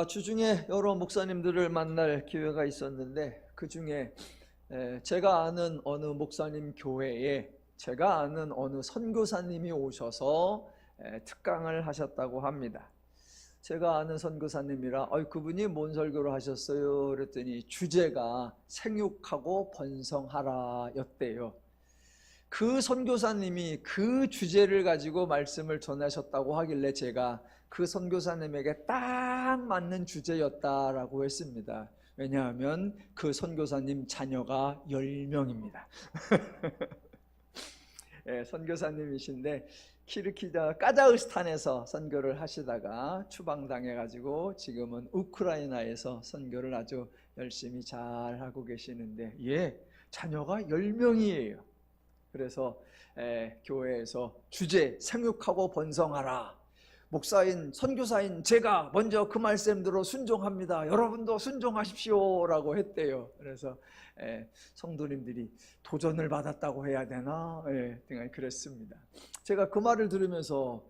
주중에 여러 목사님들을 만날 기회가 있었는데 그 중에 제가 아는 어느 목사님 교회에 제가 아는 어느 선교사님이 오셔서 특강을 하셨다고 합니다. 제가 아는 선교사님이라 그분이 뭔 설교를 하셨어요? 그랬더니 주제가 생육하고 번성하라 였대요. 그 선교사님이 그 주제를 가지고 말씀을 전하셨다고 하길래 제가 그 선교사님에게 딱 맞는 주제였다라고 했습니다. 왜냐하면 그 선교사님 자녀가 10명입니다. 선교사님이신데 카자흐스탄에서 선교를 하시다가 추방당해가지고 지금은 우크라이나에서 선교를 아주 열심히 잘 하고 계시는데 자녀가 10명이에요. 그래서 교회에서 주제 생육하고 번성하라, 목사인 선교사인 제가 먼저 그 말씀대로 순종합니다, 여러분도 순종하십시오 라고 했대요. 그래서 성도님들이 도전을 받았다고 해야 되나? 그랬습니다. 제가 그 말을 들으면서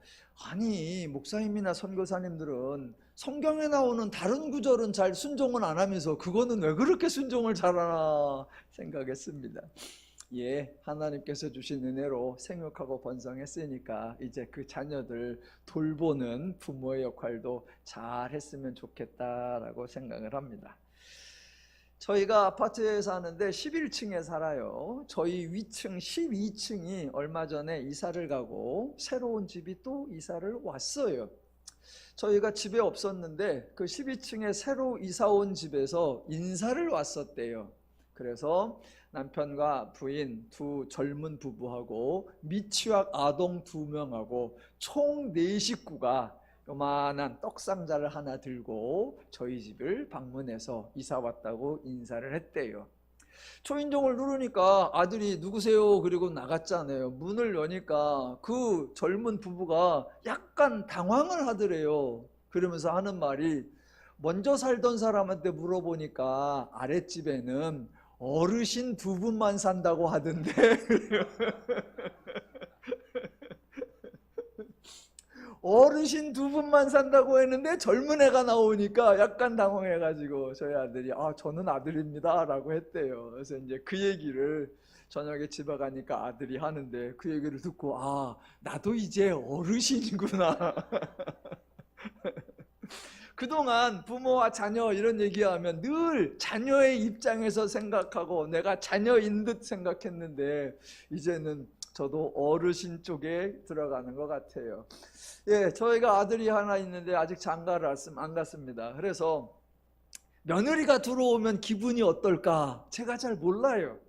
아니 목사님이나 선교사님들은 성경에 나오는 다른 구절은 잘 순종은 안 하면서 그거는 왜 그렇게 순종을 잘하나 생각했습니다. 하나님께서 주신 은혜로 생육하고 번성했으니까 이제 그 자녀들 돌보는 부모의 역할도 잘 했으면 좋겠다라고 생각을 합니다. 저희가 아파트에 사는데 11층에 살아요. 저희 위층 12층이 얼마 전에 이사를 가고 새로운 집이 또 이사를 왔어요. 저희가 집에 없었는데 그 12층에 새로 이사 온 집에서 인사를 왔었대요. 그래서 남편과 부인 두 젊은 부부하고 미취학 아동 2명하고 총 4식구가 요만한 떡상자를 하나 들고 저희 집을 방문해서 이사 왔다고 인사를 했대요. 초인종을 누르니까 아들이 누구세요? 그리고 나갔잖아요. 문을 여니까 그 젊은 부부가 약간 당황을 하더래요. 그러면서 하는 말이 먼저 살던 사람한테 물어보니까 아랫집에는 어르신 2분만 산다고 하던데 어르신 2분만 산다고 했는데 젊은 애가 나오니까 약간 당황해가지고 저희 아들이 저는 아들입니다 라고 했대요. 그래서 이제 그 얘기를 저녁에 집에 가니까 아들이 하는데 그 얘기를 듣고 나도 이제 어르신이구나. 그동안 부모와 자녀 이런 얘기하면 늘 자녀의 입장에서 생각하고 내가 자녀인 듯 생각했는데 이제는 저도 어르신 쪽에 들어가는 것 같아요. 저희가 아들이 하나 있는데 아직 장가를 안 갔습니다. 그래서 며느리가 들어오면 기분이 어떨까 제가 잘 몰라요.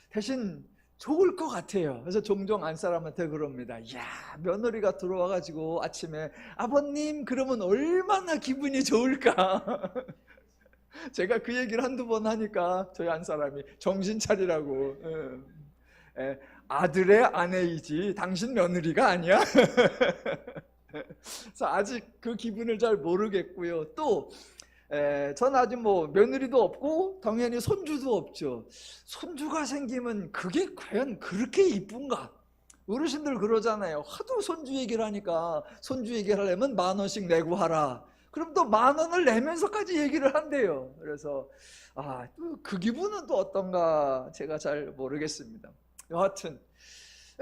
대신 좋을 것 같아요. 그래서 종종 안사람한테 그럽니다. 며느리가 들어와가지고 아침에 아버님 그러면 얼마나 기분이 좋을까. 제가 그 얘기를 한두 번 하니까 저희 안사람이 정신 차리라고. 아들의 아내이지 당신 며느리가 아니야. 그래서 아직 그 기분을 잘 모르겠고요. 또 전 아직 며느리도 없고 당연히 손주도 없죠. 손주가 생기면 그게 과연 그렇게 이쁜가? 어르신들 그러잖아요. 하도 손주 얘기를 하니까 손주 얘기를 하려면 10,000원씩 내고 하라. 그럼 또 10,000원을 내면서까지 얘기를 한대요. 그래서 그 기분은 또 어떤가 제가 잘 모르겠습니다. 여하튼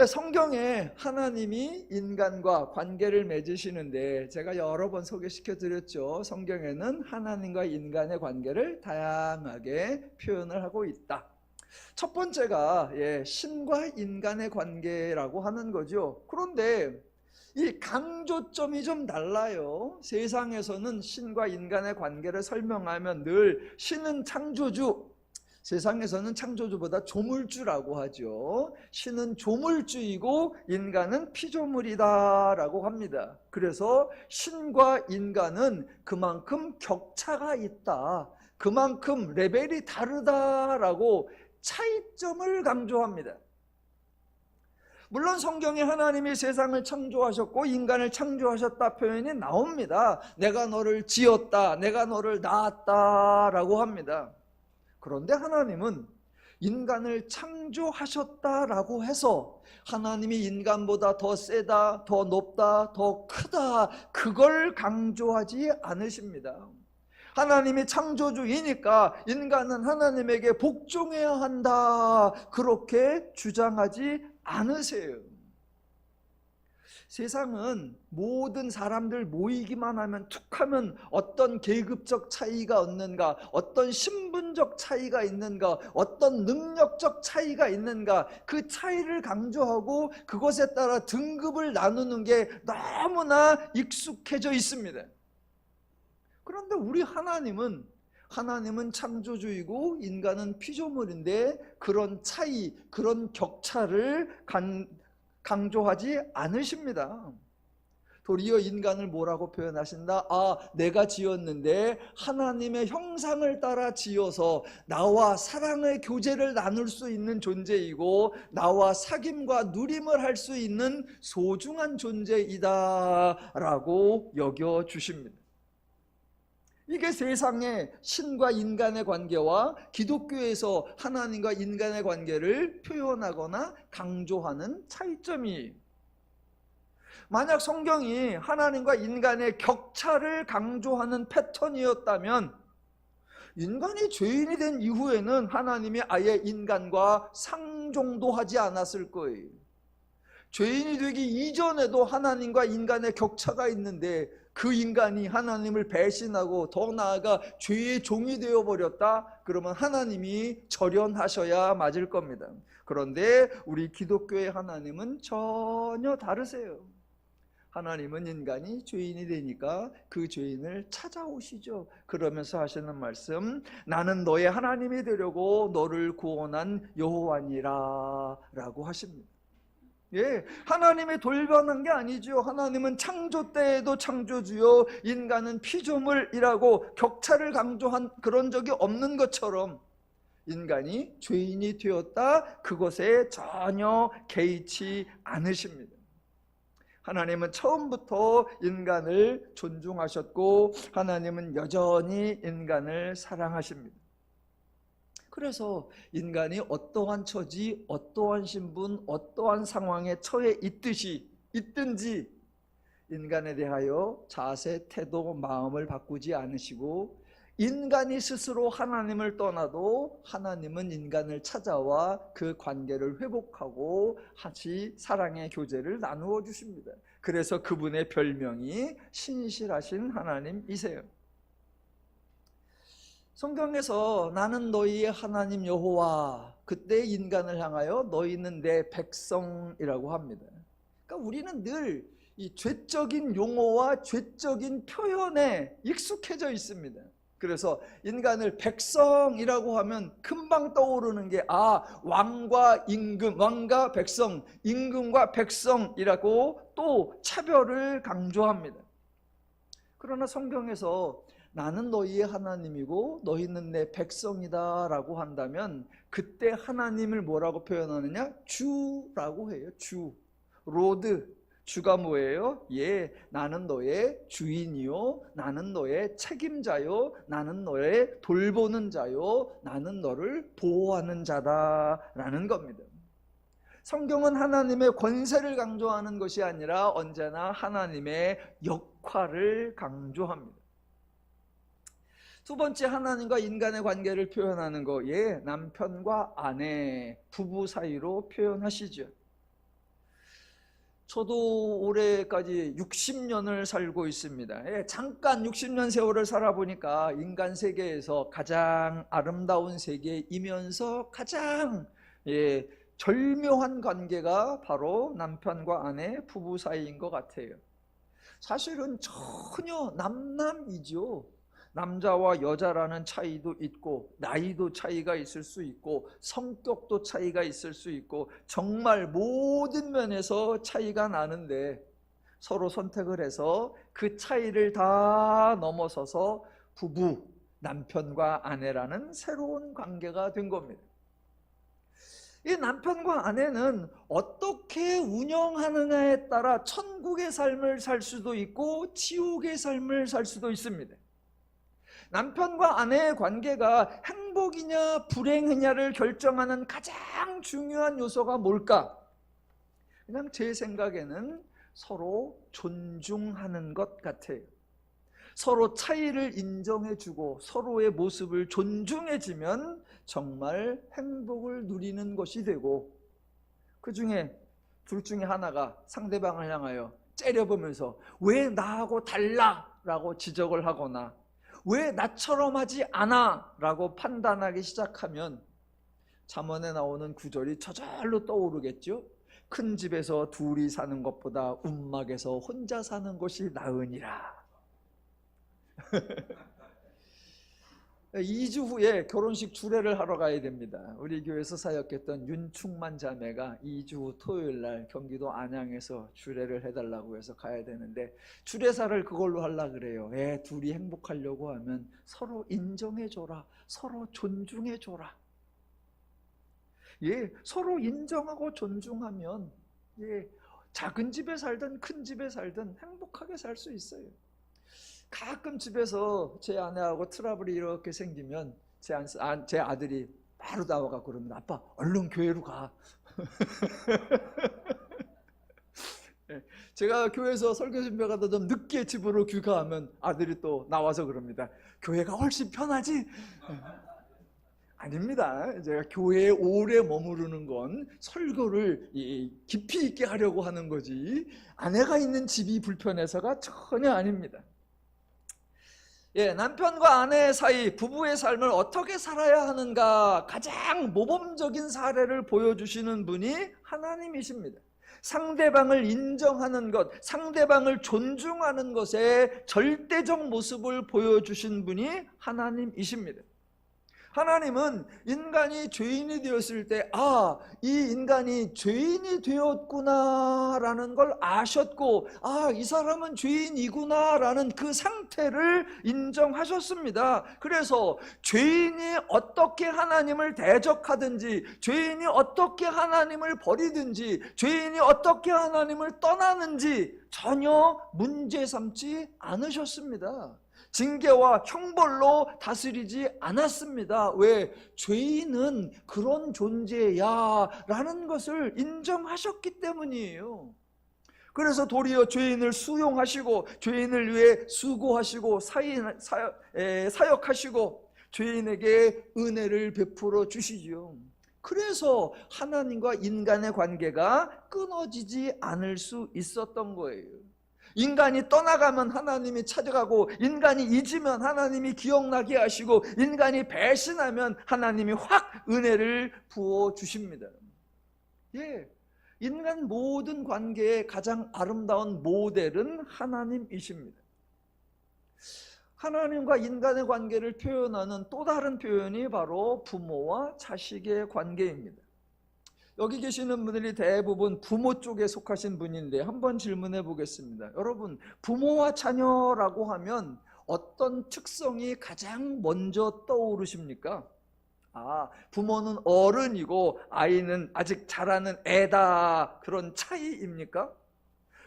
성경에 하나님이 인간과 관계를 맺으시는데 제가 여러 번 소개시켜 드렸죠. 성경에는 하나님과 인간의 관계를 다양하게 표현을 하고 있다. 첫 번째가 신과 인간의 관계라고 하는 거죠. 그런데 이 강조점이 좀 달라요. 세상에서는 신과 인간의 관계를 설명하면 늘 신은 창조주, 세상에서는 창조주보다 조물주라고 하죠. 신은 조물주이고 인간은 피조물이다 라고 합니다. 그래서 신과 인간은 그만큼 격차가 있다, 그만큼 레벨이 다르다라고 차이점을 강조합니다. 물론 성경에 하나님이 세상을 창조하셨고 인간을 창조하셨다 표현이 나옵니다. 내가 너를 지었다, 내가 너를 낳았다 라고 합니다. 그런데 하나님은 인간을 창조하셨다라고 해서 하나님이 인간보다 더 세다, 더 높다, 더 크다 그걸 강조하지 않으십니다. 하나님이 창조주이니까 인간은 하나님에게 복종해야 한다, 그렇게 주장하지 않으세요. 세상은 모든 사람들 모이기만 하면 툭하면 어떤 계급적 차이가 없는가, 어떤 신분적 차이가 있는가, 어떤 능력적 차이가 있는가, 그 차이를 강조하고 그것에 따라 등급을 나누는 게 너무나 익숙해져 있습니다. 그런데 우리 하나님은 창조주이고 인간은 피조물인데 그런 차이, 그런 격차를 강조하지 않으십니다. 도리어 인간을 뭐라고 표현하신다? 내가 지었는데 하나님의 형상을 따라 지어서 나와 사랑의 교제를 나눌 수 있는 존재이고 나와 사귐과 누림을 할 수 있는 소중한 존재이다 라고 여겨주십니다. 이게 세상의 신과 인간의 관계와 기독교에서 하나님과 인간의 관계를 표현하거나 강조하는 차이점이에요. 만약 성경이 하나님과 인간의 격차를 강조하는 패턴이었다면 인간이 죄인이 된 이후에는 하나님이 아예 인간과 상종도 하지 않았을 거예요. 죄인이 되기 이전에도 하나님과 인간의 격차가 있는데 그 인간이 하나님을 배신하고 더 나아가 죄의 종이 되어버렸다? 그러면 하나님이 절연하셔야 맞을 겁니다. 그런데 우리 기독교의 하나님은 전혀 다르세요. 하나님은 인간이 죄인이 되니까 그 죄인을 찾아오시죠. 그러면서 하시는 말씀, 나는 너의 하나님이 되려고 너를 구원한 여호와니라 라고 하십니다. 예, 하나님이 돌변한 게 아니죠. 하나님은 창조 때에도 창조주요 인간은 피조물이라고 격차를 강조한 그런 적이 없는 것처럼 인간이 죄인이 되었다, 그것에 전혀 개의치 않으십니다. 하나님은 처음부터 인간을 존중하셨고 하나님은 여전히 인간을 사랑하십니다. 그래서 인간이 어떠한 처지, 어떠한 신분, 어떠한 상황에 처해 있든지 인간에 대하여 자세, 태도, 마음을 바꾸지 않으시고 인간이 스스로 하나님을 떠나도 하나님은 인간을 찾아와 그 관계를 회복하고 다시 사랑의 교제를 나누어 주십니다. 그래서 그분의 별명이 신실하신 하나님이세요. 성경에서 나는 너희의 하나님 여호와, 그때 인간을 향하여 너희는 내 백성이라고 합니다. 그러니까 우리는 늘 이 죄적인 용어와 죄적인 표현에 익숙해져 있습니다. 그래서 인간을 백성이라고 하면 금방 떠오르는 게 왕과 임금, 왕과 백성, 임금과 백성이라고 또 차별을 강조합니다. 그러나 성경에서 나는 너희의 하나님이고 너희는 내 백성이다 라고 한다면 그때 하나님을 뭐라고 표현하느냐? 주라고 해요. 주, 로드. 주가 뭐예요? 나는 너의 주인이요, 나는 너의 책임자요, 나는 너의 돌보는 자요, 나는 너를 보호하는 자다라는 겁니다. 성경은 하나님의 권세를 강조하는 것이 아니라 언제나 하나님의 역할을 강조합니다. 두 번째, 하나님과 인간의 관계를 표현하는 거, 남편과 아내, 부부 사이로 표현하시죠. 저도 올해까지 60년을 살고 있습니다. 잠깐 60년 세월을 살아보니까 인간 세계에서 가장 아름다운 세계이면서 가장 절묘한 관계가 바로 남편과 아내, 부부 사이인 것 같아요. 사실은 전혀 남남이죠. 남자와 여자라는 차이도 있고 나이도 차이가 있을 수 있고 성격도 차이가 있을 수 있고 정말 모든 면에서 차이가 나는데 서로 선택을 해서 그 차이를 다 넘어서서 부부, 남편과 아내라는 새로운 관계가 된 겁니다. 이 남편과 아내는 어떻게 운영하느냐에 따라 천국의 삶을 살 수도 있고 지옥의 삶을 살 수도 있습니다. 남편과 아내의 관계가 행복이냐 불행이냐를 결정하는 가장 중요한 요소가 뭘까? 그냥 제 생각에는 서로 존중하는 것 같아요. 서로 차이를 인정해주고 서로의 모습을 존중해주면 정말 행복을 누리는 것이 되고, 그 중에 둘 중에 하나가 상대방을 향하여 째려보면서 왜 나하고 달라? 라고 지적을 하거나 왜 나처럼 하지 않아? 라고 판단하기 시작하면 잠언에 나오는 구절이 저절로 떠오르겠죠. 큰 집에서 둘이 사는 것보다 움막에서 혼자 사는 것이 나으니라. 2주 후에 결혼식 주례를 하러 가야 됩니다. 우리 교회에서 사역했던 윤충만 자매가 2주 후 토요일 날 경기도 안양에서 주례를 해달라고 해서 가야 되는데, 주례사를 그걸로 하려고 그래요. 둘이 행복하려고 하면 서로 인정해줘라, 서로 존중해줘라. 서로 인정하고 존중하면 작은 집에 살든 큰 집에 살든 행복하게 살 수 있어요. 가끔 집에서 제 아내하고 트러블이 이렇게 생기면 제 아들이 바로 나와가 그러면 아빠 얼른 교회로 가. 제가 교회에서 설교 준비 가다 좀 늦게 집으로 귀가하면 아들이 또 나와서 그럽니다. 교회가 훨씬 편하지? 아닙니다. 제가 교회에 오래 머무르는 건 설교를 깊이 있게 하려고 하는 거지 아내가 있는 집이 불편해서가 전혀 아닙니다. 남편과 아내 사이 부부의 삶을 어떻게 살아야 하는가 가장 모범적인 사례를 보여주시는 분이 하나님이십니다. 상대방을 인정하는 것, 상대방을 존중하는 것의 절대적 모습을 보여주신 분이 하나님이십니다. 하나님은 인간이 죄인이 되었을 때 이 인간이 죄인이 되었구나 라는 걸 아셨고 이 사람은 죄인이구나 라는 그 상태를 인정하셨습니다. 그래서 죄인이 어떻게 하나님을 대적하든지, 죄인이 어떻게 하나님을 버리든지, 죄인이 어떻게 하나님을 떠나는지 전혀 문제 삼지 않으셨습니다. 징계와 형벌로 다스리지 않았습니다. 왜? 죄인은 그런 존재야 라는 것을 인정하셨기 때문이에요. 그래서 도리어 죄인을 수용하시고 죄인을 위해 수고하시고 사역하시고 죄인에게 은혜를 베풀어 주시죠. 그래서 하나님과 인간의 관계가 끊어지지 않을 수 있었던 거예요. 인간이 떠나가면 하나님이 찾아가고, 인간이 잊으면 하나님이 기억나게 하시고, 인간이 배신하면 하나님이 확 은혜를 부어주십니다. 인간 모든 관계의 가장 아름다운 모델은 하나님이십니다. 하나님과 인간의 관계를 표현하는 또 다른 표현이 바로 부모와 자식의 관계입니다. 여기 계시는 분들이 대부분 부모 쪽에 속하신 분인데 한번 질문해 보겠습니다. 여러분, 부모와 자녀라고 하면 어떤 특성이 가장 먼저 떠오르십니까? 부모는 어른이고 아이는 아직 자라는 애다, 그런 차이입니까?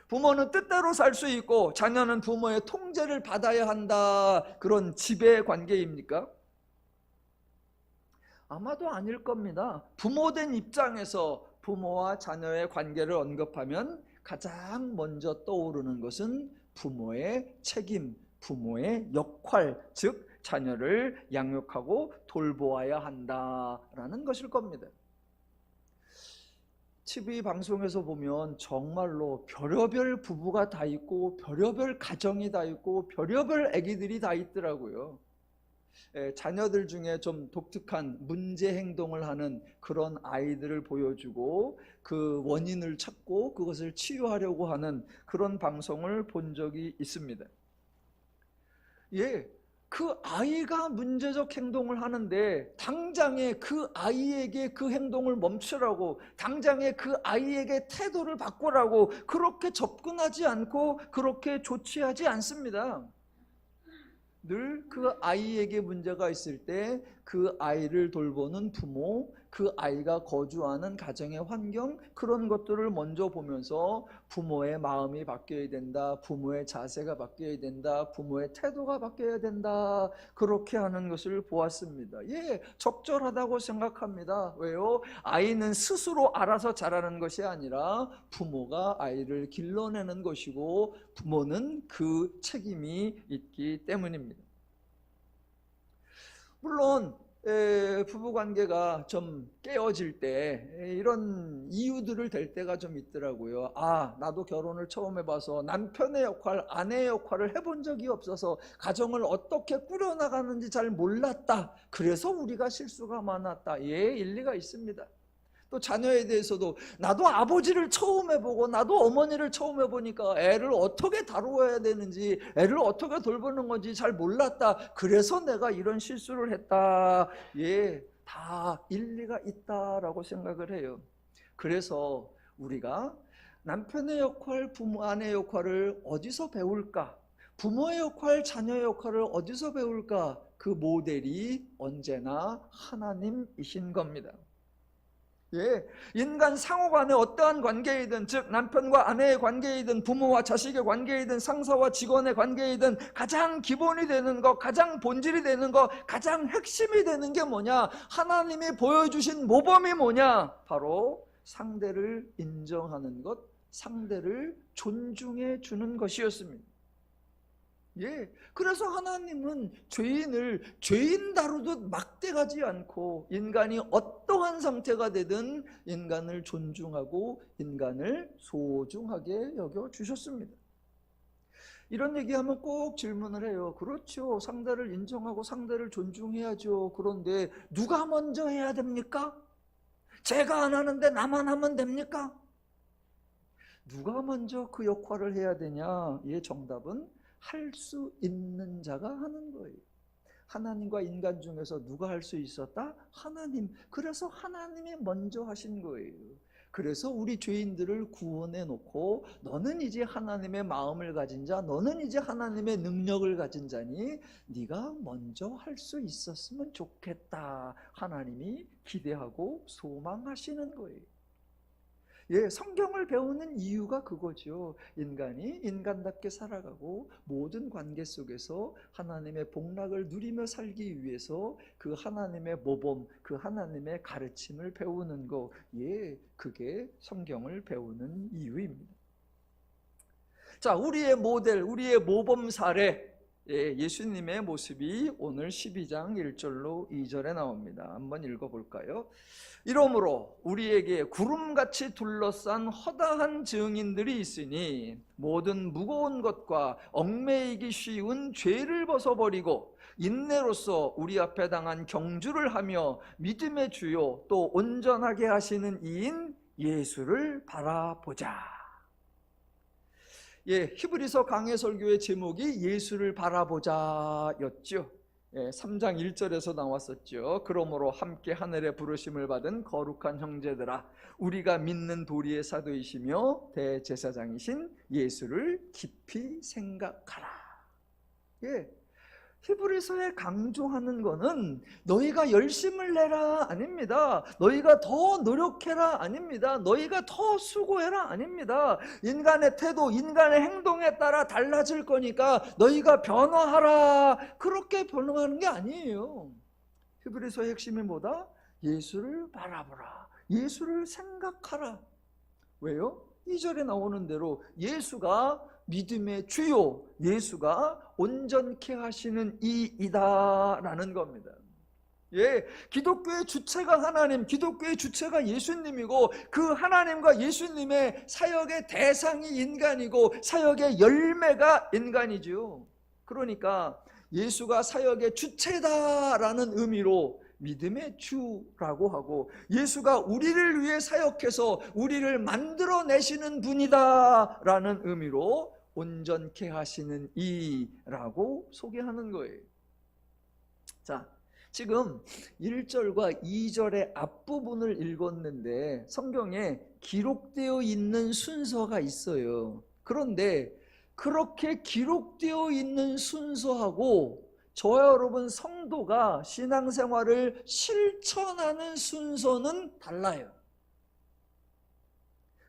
부모는 뜻대로 살 수 있고 자녀는 부모의 통제를 받아야 한다, 그런 지배 관계입니까? 아마도 아닐 겁니다. 부모된 입장에서 부모와 자녀의 관계를 언급하면 가장 먼저 떠오르는 것은 부모의 책임, 부모의 역할, 즉 자녀를 양육하고 돌보아야 한다라는 것일 겁니다. TV 방송에서 보면 정말로 별의별 부부가 다 있고 별의별 가정이 다 있고 별의별 아기들이 다 있더라고요. 자녀들 중에 좀 독특한 문제 행동을 하는 그런 아이들을 보여주고 그 원인을 찾고 그것을 치유하려고 하는 그런 방송을 본 적이 있습니다. 그 아이가 문제적 행동을 하는데 당장에 그 아이에게 그 행동을 멈추라고, 당장에 그 아이에게 태도를 바꾸라고 그렇게 접근하지 않고 그렇게 조치하지 않습니다. 늘 그 아이에게 문제가 있을 때 그 아이를 돌보는 부모, 그 아이가 거주하는 가정의 환경, 그런 것들을 먼저 보면서 부모의 마음이 바뀌어야 된다, 부모의 자세가 바뀌어야 된다, 부모의 태도가 바뀌어야 된다, 그렇게 하는 것을 보았습니다. 예, 적절하다고 생각합니다. 왜요? 아이는 스스로 알아서 자라는 것이 아니라 부모가 아이를 길러내는 것이고 부모는 그 책임이 있기 때문입니다. 물론 부부관계가 좀 깨어질 때 이런 이유들을 댈 때가 좀 있더라고요. 나도 결혼을 처음 해봐서 남편의 역할, 아내의 역할을 해본 적이 없어서 가정을 어떻게 꾸려나가는지 잘 몰랐다, 그래서 우리가 실수가 많았다. 예, 일리가 있습니다. 또 자녀에 대해서도 나도 아버지를 처음 해보고 나도 어머니를 처음 해보니까 애를 어떻게 다루어야 되는지, 애를 어떻게 돌보는 건지 잘 몰랐다, 그래서 내가 이런 실수를 했다. 예, 다 일리가 있다라고 생각을 해요. 그래서 우리가 남편의 역할, 부모, 아내의 역할을 어디서 배울까? 부모의 역할, 자녀의 역할을 어디서 배울까? 그 모델이 언제나 하나님이신 겁니다. 예, 인간 상호 간에 어떠한 관계이든, 즉 남편과 아내의 관계이든 부모와 자식의 관계이든 상사와 직원의 관계이든 가장 기본이 되는 것, 가장 본질이 되는 것, 가장 핵심이 되는 게 뭐냐? 하나님이 보여주신 모범이 뭐냐? 바로 상대를 인정하는 것, 상대를 존중해 주는 것이었습니다. 예, 그래서 하나님은 죄인을 죄인 다루듯 막대하지 않고 인간이 어떠한 상태가 되든 인간을 존중하고 인간을 소중하게 여겨주셨습니다. 이런 얘기하면 꼭 질문을 해요. 그렇죠, 상대를 인정하고 상대를 존중해야죠. 그런데 누가 먼저 해야 됩니까? 제가 안 하는데 나만 하면 됩니까? 누가 먼저 그 역할을 해야 되냐? 예, 정답은 할 수 있는 자가 하는 거예요. 하나님과 인간 중에서 누가 할 수 있었다? 하나님. 그래서 하나님이 먼저 하신 거예요. 그래서 우리 죄인들을 구원해 놓고 너는 이제 하나님의 마음을 가진 자, 너는 이제 하나님의 능력을 가진 자니 네가 먼저 할 수 있었으면 좋겠다, 하나님이 기대하고 소망하시는 거예요. 예, 성경을 배우는 이유가 그거죠. 인간이 인간답게 살아가고 모든 관계 속에서 하나님의 복락을 누리며 살기 위해서 그 하나님의 모범, 그 하나님의 가르침을 배우는 거, 예, 그게 성경을 배우는 이유입니다. 자, 우리의 모델, 우리의 모범 사례, 예수님의 모습이 오늘 12장 1절로 2절에 나옵니다. 한번 읽어볼까요? 이러므로 우리에게 구름같이 둘러싼 허다한 증인들이 있으니 모든 무거운 것과 얽매이기 쉬운 죄를 벗어버리고 인내로서 우리 앞에 당한 경주를 하며 믿음의 주요 또 온전하게 하시는 이인 예수를 바라보자. 예, 히브리서 강해 설교의 제목이 예수를 바라보자 였죠. 3장 1절에서 나왔었죠. 그러므로 함께 하늘의 부르심을 받은 거룩한 형제들아, 우리가 믿는 도리의 사도이시며 대제사장이신 예수를 깊이 생각하라. 예, 히브리서에 강조하는 거는 너희가 열심을 내라 아닙니다. 너희가 더 노력해라 아닙니다. 너희가 더 수고해라 아닙니다. 인간의 태도, 인간의 행동에 따라 달라질 거니까 너희가 변화하라, 그렇게 변화하는 게 아니에요. 히브리서의 핵심이 뭐다? 예수를 바라보라, 예수를 생각하라. 왜요? 2절에 나오는 대로 예수가 믿음의 주요, 예수가 온전케 하시는 이이다라는 겁니다. 예, 기독교의 주체가 하나님, 기독교의 주체가 예수님이고 그 하나님과 예수님의 사역의 대상이 인간이고 사역의 열매가 인간이죠. 그러니까 예수가 사역의 주체다라는 의미로 믿음의 주라고 하고, 예수가 우리를 위해 사역해서 우리를 만들어내시는 분이다 라는 의미로 온전케 하시는 이라고 소개하는 거예요. 자, 지금 1절과 2절의 앞부분을 읽었는데 성경에 기록되어 있는 순서가 있어요. 그런데 그렇게 기록되어 있는 순서하고 저와 여러분 성도가 신앙생활을 실천하는 순서는 달라요.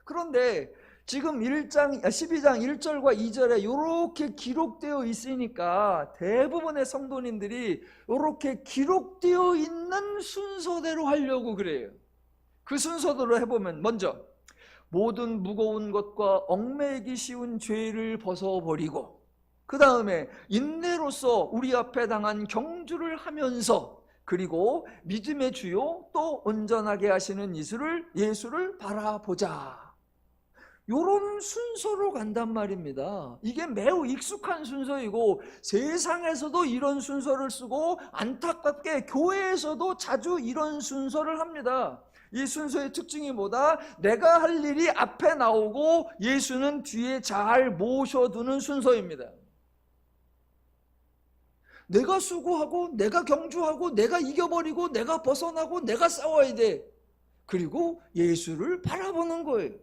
그런데 지금 12장 1절과 2절에 이렇게 기록되어 있으니까 대부분의 성도님들이 이렇게 기록되어 있는 순서대로 하려고 그래요. 그 순서대로 해보면 먼저 모든 무거운 것과 얽매이기 쉬운 죄를 벗어버리고, 그 다음에 인내로서 우리 앞에 당한 경주를 하면서, 그리고 믿음의 주요 또 온전하게 하시는 예수를 바라보자. 요런 순서로 간단 말입니다. 이게 매우 익숙한 순서이고 세상에서도 이런 순서를 쓰고 안타깝게 교회에서도 자주 이런 순서를 합니다. 이 순서의 특징이 뭐다? 내가 할 일이 앞에 나오고 예수는 뒤에 잘 모셔두는 순서입니다. 내가 수고하고 내가 경주하고 내가 이겨버리고 내가 벗어나고 내가 싸워야 돼. 그리고 예수를 바라보는 거예요.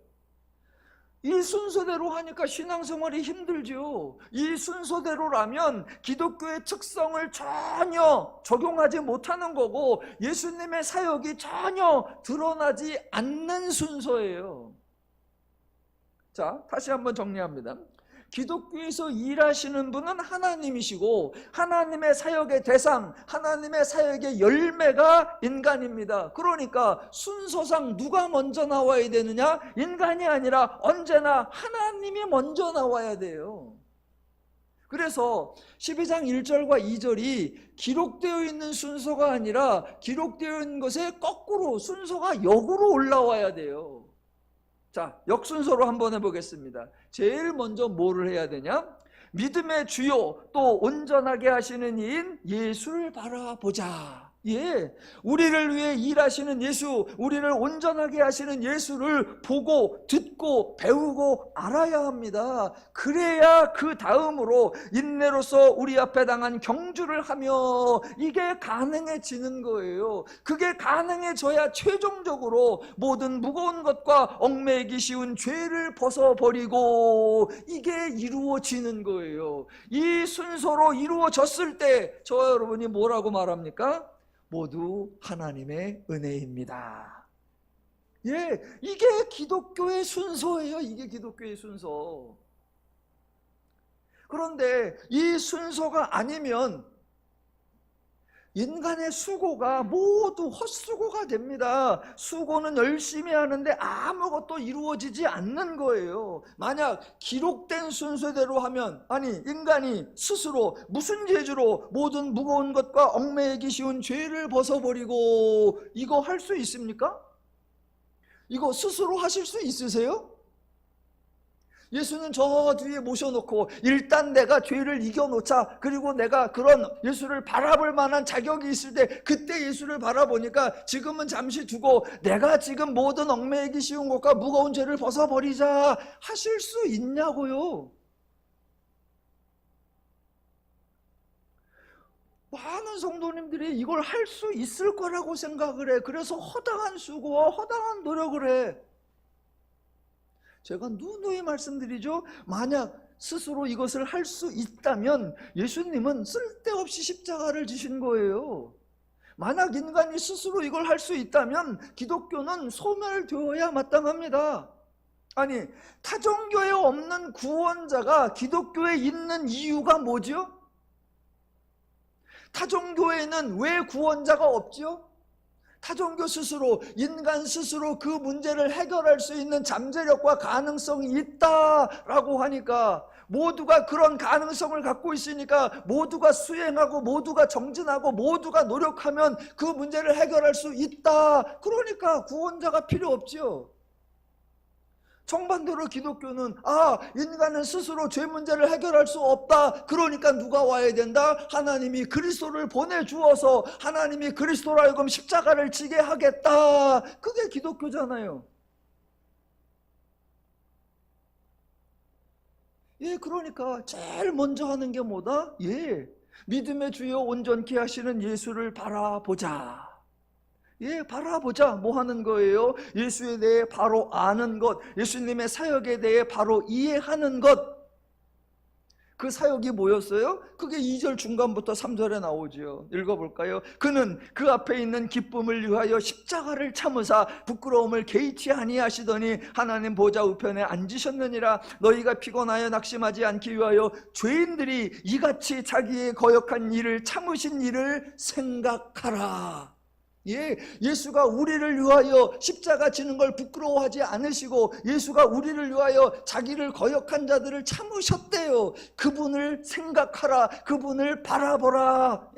이 순서대로 하니까 신앙생활이 힘들죠. 이 순서대로라면 기독교의 특성을 전혀 적용하지 못하는 거고 예수님의 사역이 전혀 드러나지 않는 순서예요. 자, 다시 한번 정리합니다. 기독교에서 일하시는 분은 하나님이시고 하나님의 사역의 대상, 하나님의 사역의 열매가 인간입니다. 그러니까 순서상 누가 먼저 나와야 되느냐? 인간이 아니라 언제나 하나님이 먼저 나와야 돼요. 그래서 12장 1절과 2절이 기록되어 있는 순서가 아니라 기록되어 있는 것에 거꾸로 순서가 역으로 올라와야 돼요. 자, 역순서로 한번 해보겠습니다. 제일 먼저 뭐를 해야 되냐? 믿음의 주요 또 온전하게 하시는 이인 예수를 바라보자. 예, 우리를 위해 일하시는 예수, 우리를 온전하게 하시는 예수를 보고 듣고 배우고 알아야 합니다. 그래야 그 다음으로 인내로서 우리 앞에 당한 경주를 하며 이게 가능해지는 거예요. 그게 가능해져야 최종적으로 모든 무거운 것과 얽매이기 쉬운 죄를 벗어버리고 이게 이루어지는 거예요. 이 순서로 이루어졌을 때 저와 여러분이 뭐라고 말합니까? 모두 하나님의 은혜입니다. 예, 이게 기독교의 순서예요. 이게 기독교의 순서. 그런데 이 순서가 아니면 인간의 수고가 모두 헛수고가 됩니다. 수고는 열심히 하는데 아무것도 이루어지지 않는 거예요. 만약 기록된 순서대로 하면, 아니 인간이 스스로 무슨 재주로 모든 무거운 것과 얽매이기 쉬운 죄를 벗어버리고 이거 할 수 있습니까? 이거 스스로 하실 수 있으세요? 예수는 저 뒤에 모셔놓고 일단 내가 죄를 이겨놓자, 그리고 내가 그런 예수를 바라볼 만한 자격이 있을 때 그때 예수를 바라보니까 지금은 잠시 두고 내가 지금 모든 얽매이기 쉬운 것과 무거운 죄를 벗어버리자 하실 수 있냐고요? 많은 성도님들이 이걸 할 수 있을 거라고 생각을 해. 그래서 허당한 수고와 허당한 노력을 해. 제가 누누이 말씀드리죠. 만약 스스로 이것을 할 수 있다면 예수님은 쓸데없이 십자가를 지신 거예요. 만약 인간이 스스로 이걸 할 수 있다면 기독교는 소멸되어야 마땅합니다. 아니, 타종교에 없는 구원자가 기독교에 있는 이유가 뭐죠? 타종교에는 왜 구원자가 없죠? 타종교 스스로, 인간 스스로 그 문제를 해결할 수 있는 잠재력과 가능성이 있다라고 하니까, 모두가 그런 가능성을 갖고 있으니까 모두가 수행하고 모두가 정진하고 모두가 노력하면 그 문제를 해결할 수 있다. 그러니까 구원자가 필요 없죠. 정반대로 기독교는 인간은 스스로 죄 문제를 해결할 수 없다. 그러니까 누가 와야 된다? 하나님이 그리스도를 보내주어서 하나님이 그리스도로 하여금 십자가를 지게 하겠다. 그게 기독교잖아요. 예, 그러니까 제일 먼저 하는 게 뭐다? 예, 믿음의 주여 온전케 하시는 예수를 바라보자. 예, 바라보자. 뭐 하는 거예요? 예수에 대해 바로 아는 것, 예수님의 사역에 대해 바로 이해하는 것. 그 사역이 뭐였어요? 그게 2절 중간부터 3절에 나오죠. 읽어볼까요? 그는 그 앞에 있는 기쁨을 위하여 십자가를 참으사 부끄러움을 개의치 아니하시더니 하나님 보좌 우편에 앉으셨느니라. 너희가 피곤하여 낙심하지 않기 위하여 죄인들이 이같이 자기의 거역한 일을 참으신 일을 생각하라. 예수가 우리를 위하여 십자가 지는 걸 부끄러워하지 않으시고 예수가 우리를 위하여 자기를 거역한 자들을 참으셨대요. 그분을 생각하라. 그분을 바라보라.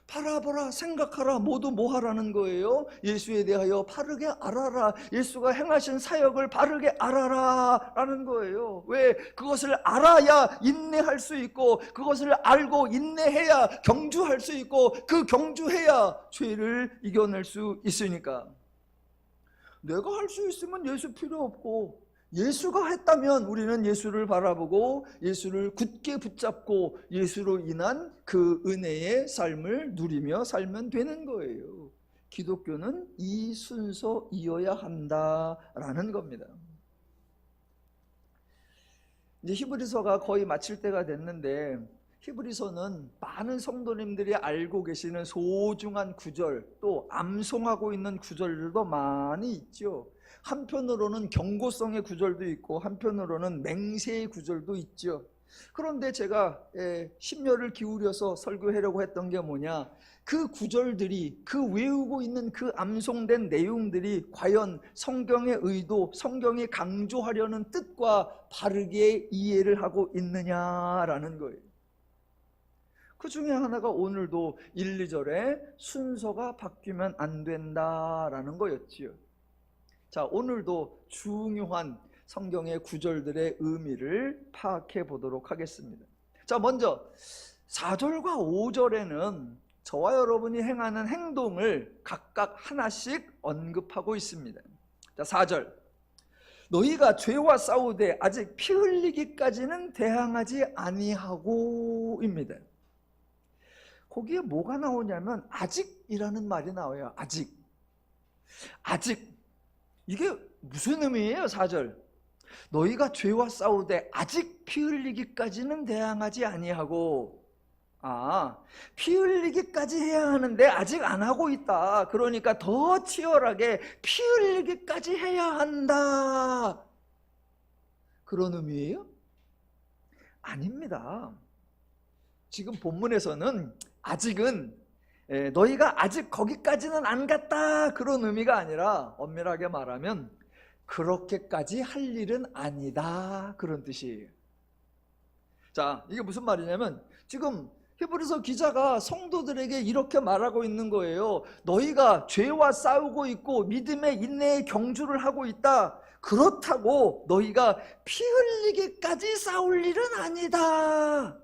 바라보라, 생각하라. 모두 뭐 하라는 거예요? 예수에 대하여 바르게 알아라. 예수가 행하신 사역을 바르게 알아라 라는 거예요. 왜? 그것을 알아야 인내할 수 있고 그것을 알고 인내해야 경주할 수 있고 그 경주해야 죄를 이겨낼 수 있으니까. 내가 할 수 있으면 예수 필요 없고 예수가 했다면 우리는 예수를 바라보고 예수를 굳게 붙잡고 예수로 인한 그 은혜의 삶을 누리며 살면 되는 거예요. 기독교는 이 순서이어야 한다라는 겁니다. 이제 히브리서가 거의 마칠 때가 됐는데 히브리서는 많은 성도님들이 알고 계시는 소중한 구절, 또 암송하고 있는 구절들도 많이 있죠. 한편으로는 경고성의 구절도 있고 한편으로는 맹세의 구절도 있죠. 그런데 제가 심려를 기울여서 설교하려고 했던 게 뭐냐, 그 구절들이, 그 외우고 있는 그 암송된 내용들이 과연 성경의 의도, 성경이 강조하려는 뜻과 바르게 이해를 하고 있느냐라는 거예요. 그 중에 하나가 오늘도 1, 2절에 순서가 바뀌면 안 된다라는 거였지요. 자, 오늘도 중요한 성경의 구절들의 의미를 파악해 보도록 하겠습니다. 자, 먼저 4절과 5절에는 저와 여러분이 행하는 행동을 각각 하나씩 언급하고 있습니다. 자, 4절. 너희가 죄와 싸우되 아직 피 흘리기까지는 대항하지 아니하고입니다. 거기에 뭐가 나오냐면 아직이라는 말이 나와요. 아직. 이게 무슨 의미예요? 4절. 너희가 죄와 싸우되 아직 피 흘리기까지는 대항하지 아니하고, 피 흘리기까지 해야 하는데 아직 안 하고 있다. 그러니까 더 치열하게 피 흘리기까지 해야 한다. 그런 의미예요? 아닙니다. 지금 본문에서는 아직은 너희가 아직 거기까지는 안 갔다 그런 의미가 아니라 엄밀하게 말하면 그렇게까지 할 일은 아니다 그런 뜻이에요. 자, 이게 무슨 말이냐면 지금 히브리서 기자가 성도들에게 이렇게 말하고 있는 거예요. 너희가 죄와 싸우고 있고 믿음의 인내의 경주를 하고 있다. 그렇다고 너희가 피 흘리기까지 싸울 일은 아니다.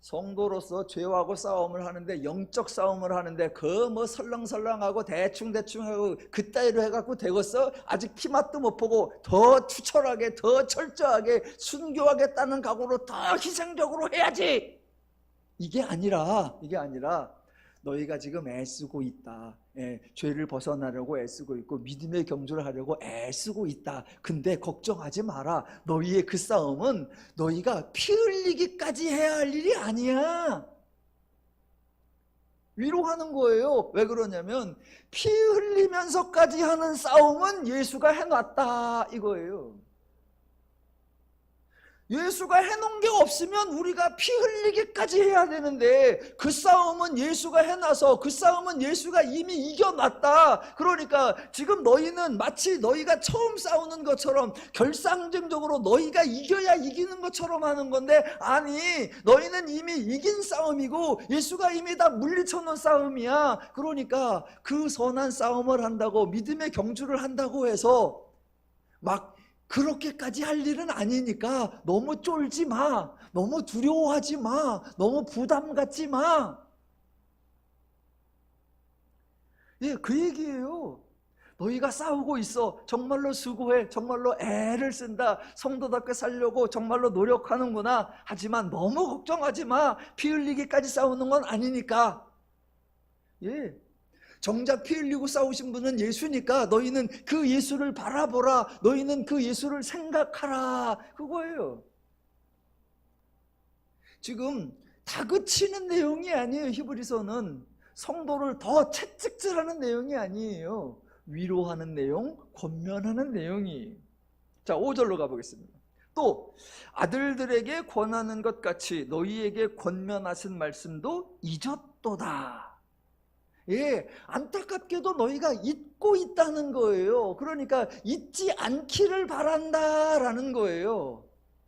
성도로서 죄하고 싸움을 하는데, 영적 싸움을 하는데 그 뭐 설렁설렁하고 대충하고 그따위로 해갖고 되겠어? 아직 피맛도 못 보고 더 투철하게, 더 철저하게 순교하겠다는 각오로 더 희생적으로 해야지. 이게 아니라 너희가 지금 애쓰고 있다. 죄를 벗어나려고 애쓰고 있고 믿음의 경주를 하려고 애쓰고 있다. 근데 걱정하지 마라. 너희의 그 싸움은 너희가 피 흘리기까지 해야 할 일이 아니야. 위로하는 거예요. 왜 그러냐면 피 흘리면서까지 하는 싸움은 예수가 해놨다 이거예요. 예수가 해놓은 게 없으면 우리가 피 흘리기까지 해야 되는데 그 싸움은 예수가 해놔서, 그 싸움은 예수가 이미 이겨놨다. 그러니까 지금 너희는 마치 너희가 처음 싸우는 것처럼 결상쟁적으로 너희가 이겨야 이기는 것처럼 하는 건데, 아니, 너희는 이미 이긴 싸움이고 예수가 이미 다 물리쳐 놓은 싸움이야. 그러니까 그 선한 싸움을 한다고, 믿음의 경주를 한다고 해서 막 그렇게까지 할 일은 아니니까 너무 쫄지 마. 너무 두려워하지 마. 너무 부담 갖지 마. 그 얘기예요. 너희가 싸우고 있어. 정말로 수고해. 정말로 애를 쓴다. 성도답게 살려고 정말로 노력하는구나. 하지만 너무 걱정하지 마. 피 흘리기까지 싸우는 건 아니니까. 정작 피 흘리고 싸우신 분은 예수니까 너희는 그 예수를 바라보라. 너희는 그 예수를 생각하라. 그거예요. 지금 다그치는 내용이 아니에요. 히브리서는 성도를 더 채찍질하는 내용이 아니에요. 위로하는 내용, 권면하는 내용이. 자, 5절로 가보겠습니다. 또 아들들에게 권하는 것 같이 너희에게 권면하신 말씀도 잊었도다. 예, 안타깝게도 너희가 잊고 있다는 거예요. 그러니까 잊지 않기를 바란다라는 거예요.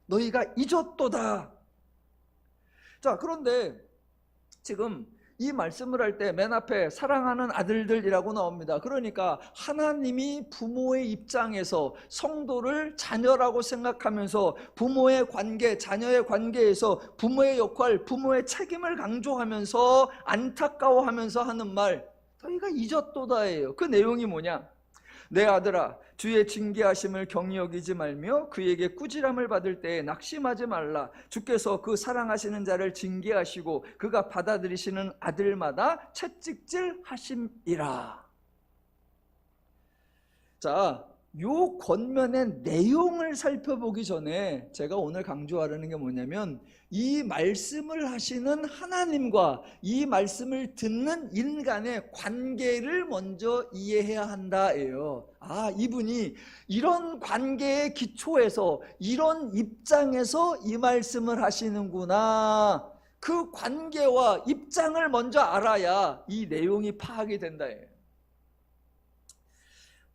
너희가 잊었도다. 자, 그런데 지금 이 말씀을 할 때 맨 앞에 사랑하는 아들들이라고 나옵니다. 그러니까 하나님이 부모의 입장에서 성도를 자녀라고 생각하면서 부모의 관계, 자녀의 관계에서 부모의 역할, 부모의 책임을 강조하면서 안타까워하면서 하는 말, 너희가 잊었도다예요. 그 내용이 뭐냐? 내 아들아, 주의 징계하심을 경히 여기지 말며 그에게 꾸지람을 받을 때에 낙심하지 말라. 주께서 그 사랑하시는 자를 징계하시고 그가 받아들이시는 아들마다 채찍질 하심이라. 자, 요 권면의 내용을 살펴보기 전에 제가 오늘 강조하려는 게 뭐냐면 이 말씀을 하시는 하나님과 이 말씀을 듣는 인간의 관계를 먼저 이해해야 한다예요. 아, 이분이 이런 관계의 기초에서 이런 입장에서 이 말씀을 하시는구나. 그 관계와 입장을 먼저 알아야 이 내용이 파악이 된다예요.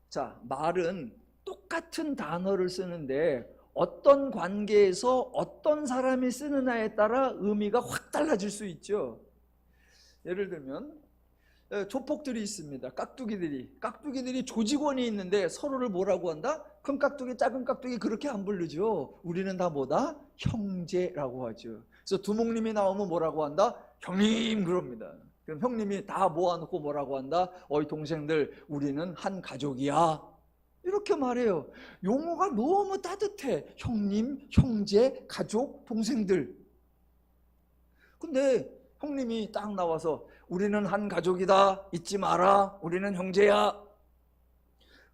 자, 말은 똑같은 단어를 쓰는데 어떤 관계에서 어떤 사람이 쓰느냐에 따라 의미가 확 달라질 수 있죠. 예를 들면 조폭들이 있습니다. 깍두기들이 조직원이 있는데 서로를 뭐라고 한다? 큰 깍두기, 작은 깍두기 그렇게 안 부르죠. 우리는 다 뭐다? 형제라고 하죠. 그래서 두목님이 나오면 뭐라고 한다? 형님 그럽니다. 그럼 형님이 다 모아놓고 뭐라고 한다? 어이 동생들, 우리는 한 가족이야. 이렇게 말해요. 용어가 너무 따뜻해. 형님, 형제, 가족, 동생들. 근데 형님이 딱 나와서 우리는 한 가족이다. 잊지 마라. 우리는 형제야.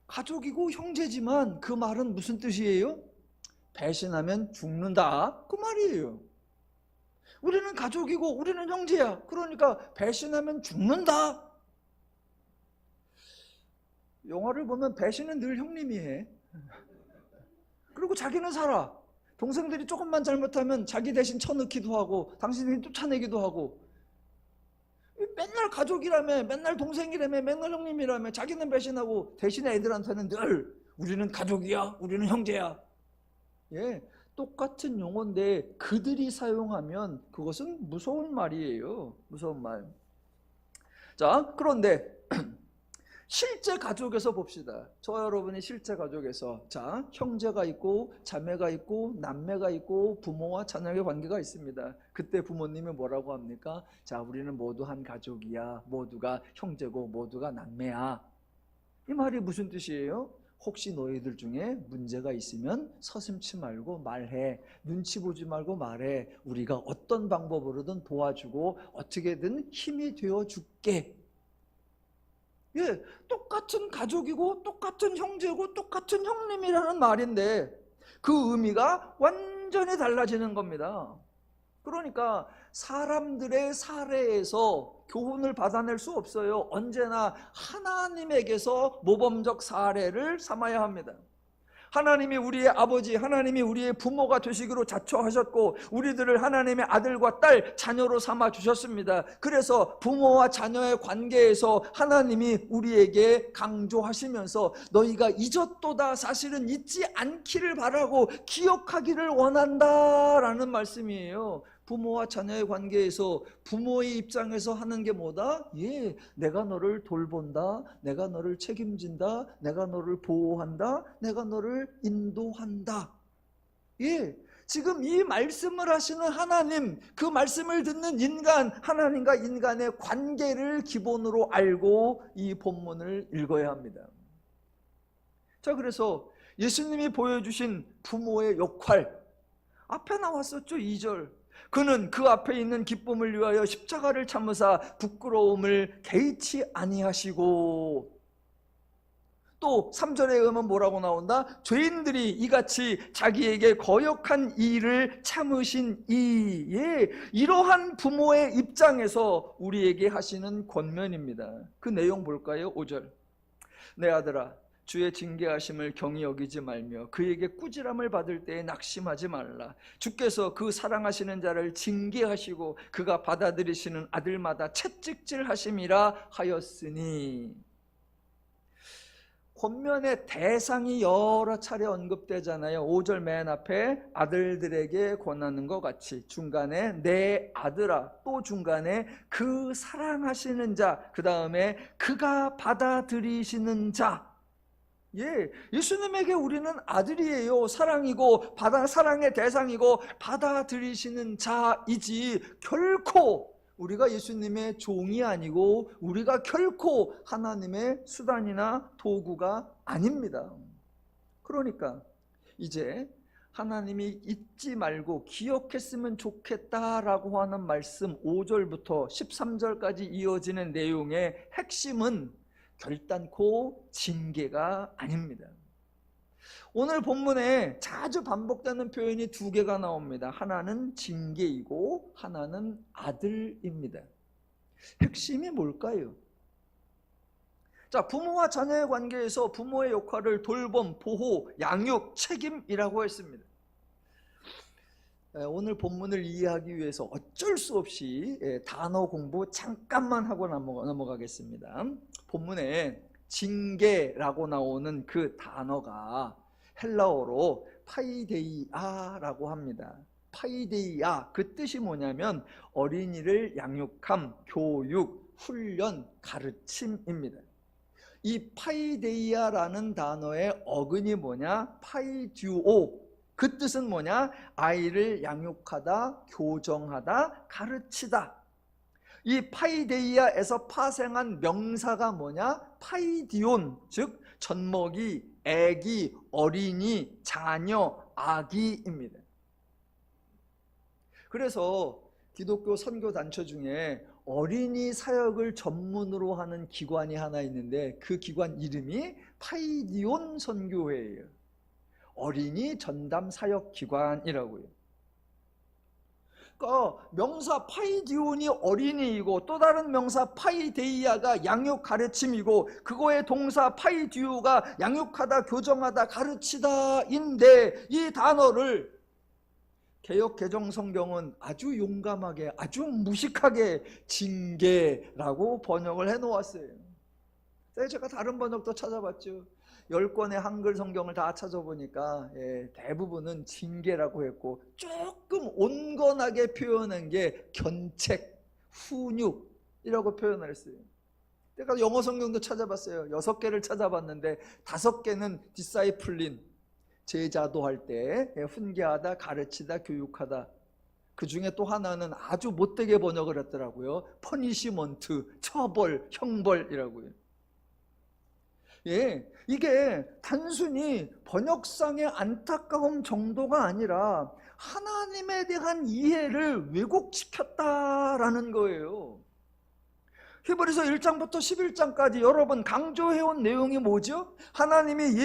가족이고 형제지만 그 말은 무슨 뜻이에요? 배신하면 죽는다. 그 말이에요. 우리는 가족이고 우리는 형제야. 그러니까 배신하면 죽는다. 영화를 보면 배신은 늘 형님이 해. 그리고 자기는 살아. 동생들이 조금만 잘못하면 자기 대신 쳐넣기도 하고 당신이 쫓아내기도 하고. 맨날 가족이라며, 맨날 동생이라며, 맨날 형님이라며 자기는 배신하고 대신에 애들한테는 늘 우리는 가족이야, 우리는 형제야. 예, 똑같은 용어인데 그들이 사용하면 그것은 무서운 말이에요. 무서운 말. 자, 그런데 실제 가족에서 봅시다. 저와 여러분이 실제 가족에서 자, 형제가 있고 자매가 있고 남매가 있고 부모와 자녀의 관계가 있습니다. 그때 부모님이 뭐라고 합니까? 자, 우리는 모두 한 가족이야. 모두가 형제고 모두가 남매야. 이 말이 무슨 뜻이에요? 혹시 너희들 중에 문제가 있으면 서슴지 말고 말해. 눈치 보지 말고 말해. 우리가 어떤 방법으로든 도와주고 어떻게든 힘이 되어줄게. 예, 똑같은 가족이고 똑같은 형제고 똑같은 형님이라는 말인데 그 의미가 완전히 달라지는 겁니다. 그러니까 사람들의 사례에서 교훈을 받아낼 수 없어요. 언제나 하나님에게서 모범적 사례를 삼아야 합니다. 하나님이 우리의 아버지, 하나님이 우리의 부모가 되시기로 자처하셨고 우리들을 하나님의 아들과 딸, 자녀로 삼아 주셨습니다. 그래서 부모와 자녀의 관계에서 하나님이 우리에게 강조하시면서 너희가 잊었도다, 사실은 잊지 않기를 바라고 기억하기를 원한다라는 말씀이에요. 부모와 자녀의 관계에서 부모의 입장에서 하는 게 뭐다? 예, 내가 너를 돌본다, 내가 너를 책임진다, 내가 너를 보호한다, 내가 너를 인도한다. 예, 지금 이 말씀을 하시는 하나님, 그 말씀을 듣는 인간, 하나님과 인간의 관계를 기본으로 알고 이 본문을 읽어야 합니다. 자, 그래서 예수님이 보여주신 부모의 역할 앞에 나왔었죠. 2절. 그는 그 앞에 있는 기쁨을 위하여 십자가를 참으사 부끄러움을 개의치 아니하시고, 또 3절에 의하면 뭐라고 나온다? 죄인들이 이같이 자기에게 거역한 일을 참으신 이에, 이러한 부모의 입장에서 우리에게 하시는 권면입니다. 그 내용 볼까요? 5절. 내 아들아, 주의 징계하심을 경히 여기지 말며 그에게 꾸지람을 받을 때에 낙심하지 말라. 주께서 그 사랑하시는 자를 징계하시고 그가 받아들이시는 아들마다 채찍질하심이라 하였으니. 권면의 대상이 여러 차례 언급되잖아요. 5절 맨 앞에 아들들에게 권하는 것 같이, 중간에 내 아들아, 또 중간에 그 사랑하시는 자, 그 다음에 그가 받아들이시는 자. 예, 예수님에게 우리는 아들이에요. 사랑이고 사랑의 대상이고 받아들이시는 자이지, 결코 우리가 예수님의 종이 아니고 우리가 결코 하나님의 수단이나 도구가 아닙니다. 그러니까 이제 하나님이 잊지 말고 기억했으면 좋겠다라고 하는 말씀 5절부터 13절까지 이어지는 내용의 핵심은 결단코 징계가 아닙니다. 오늘 본문에 자주 반복되는 표현이 두 개가 나옵니다. 하나는 징계이고 하나는 아들입니다. 핵심이 뭘까요? 자, 부모와 자녀의 관계에서 부모의 역할을 돌봄, 보호, 양육, 책임이라고 했습니다. 오늘 본문을 이해하기 위해서 어쩔 수 없이 단어 공부 잠깐만 하고 넘어가겠습니다. 본문에 징계라고 나오는 그 단어가 헬라어로 파이데이아라고 합니다. 파이데이아, 그 뜻이 뭐냐면 어린이를 양육함, 교육, 훈련, 가르침입니다. 이 파이데이아라는 단어의 어근이 뭐냐? 파이듀오. 그 뜻은 뭐냐? 아이를 양육하다, 교정하다, 가르치다. 이 파이데이아에서 파생한 명사가 뭐냐? 파이디온, 즉 젖먹이, 애기, 어린이, 자녀, 아기입니다. 그래서 기독교 선교단체 중에 어린이 사역을 전문으로 하는 기관이 하나 있는데 그 기관 이름이 파이디온 선교회예요. 어린이 전담 사역 기관이라고요. 그러니까 명사 파이디온이 어린이이고 또 다른 명사 파이데이아가 양육 가르침이고 그거의 동사 파이듀오가 양육하다, 교정하다, 가르치다인데, 이 단어를 개역 개정 성경은 아주 용감하게, 아주 무식하게 징계라고 번역을 해놓았어요. 제가 다른 번역도 찾아봤죠. 10권의 한글 성경을 다 찾아보니까 대부분은 징계라고 했고, 조금 온건하게 표현한 게 견책, 훈육이라고 표현을 했어요. 제가 영어 성경도 찾아봤어요. 6개를 찾아봤는데 5개는 디사이플린, 제자도 할 때 훈계하다, 가르치다, 교육하다. 그 중에 또 하나는 아주 못되게 번역을 했더라고요. 퍼니시먼트, 처벌, 형벌이라고요. 예, 이게 단순히 번역상의 안타까움 정도가 아니라 하나님에 대한 이해를 왜곡시켰다라는 거예요. 히브리서 1장부터 11장까지 여러분 강조해온 내용이 뭐죠? 하나님이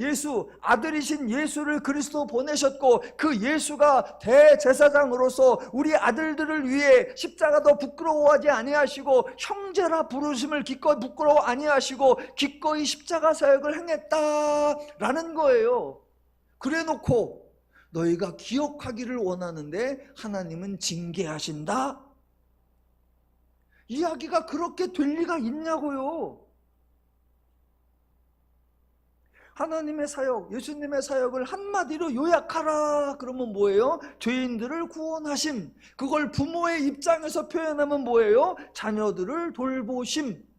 예수, 아들이신 예수를 그리스도 보내셨고 그 예수가 대제사장으로서 우리 아들들을 위해 십자가도 부끄러워하지 아니하시고 형제라 부르심을 기꺼이 부끄러워 아니하시고 기꺼이 십자가 사역을 행했다라는 거예요. 그래놓고 너희가 기억하기를 원하는데 하나님은 징계하신다? 이야기가 그렇게 될 리가 있냐고요. 하나님의 사역, 예수님의 사역을 한마디로 요약하라 그러면 뭐예요? 죄인들을 구원하심. 그걸 부모의 입장에서 표현하면 뭐예요? 자녀들을 돌보심.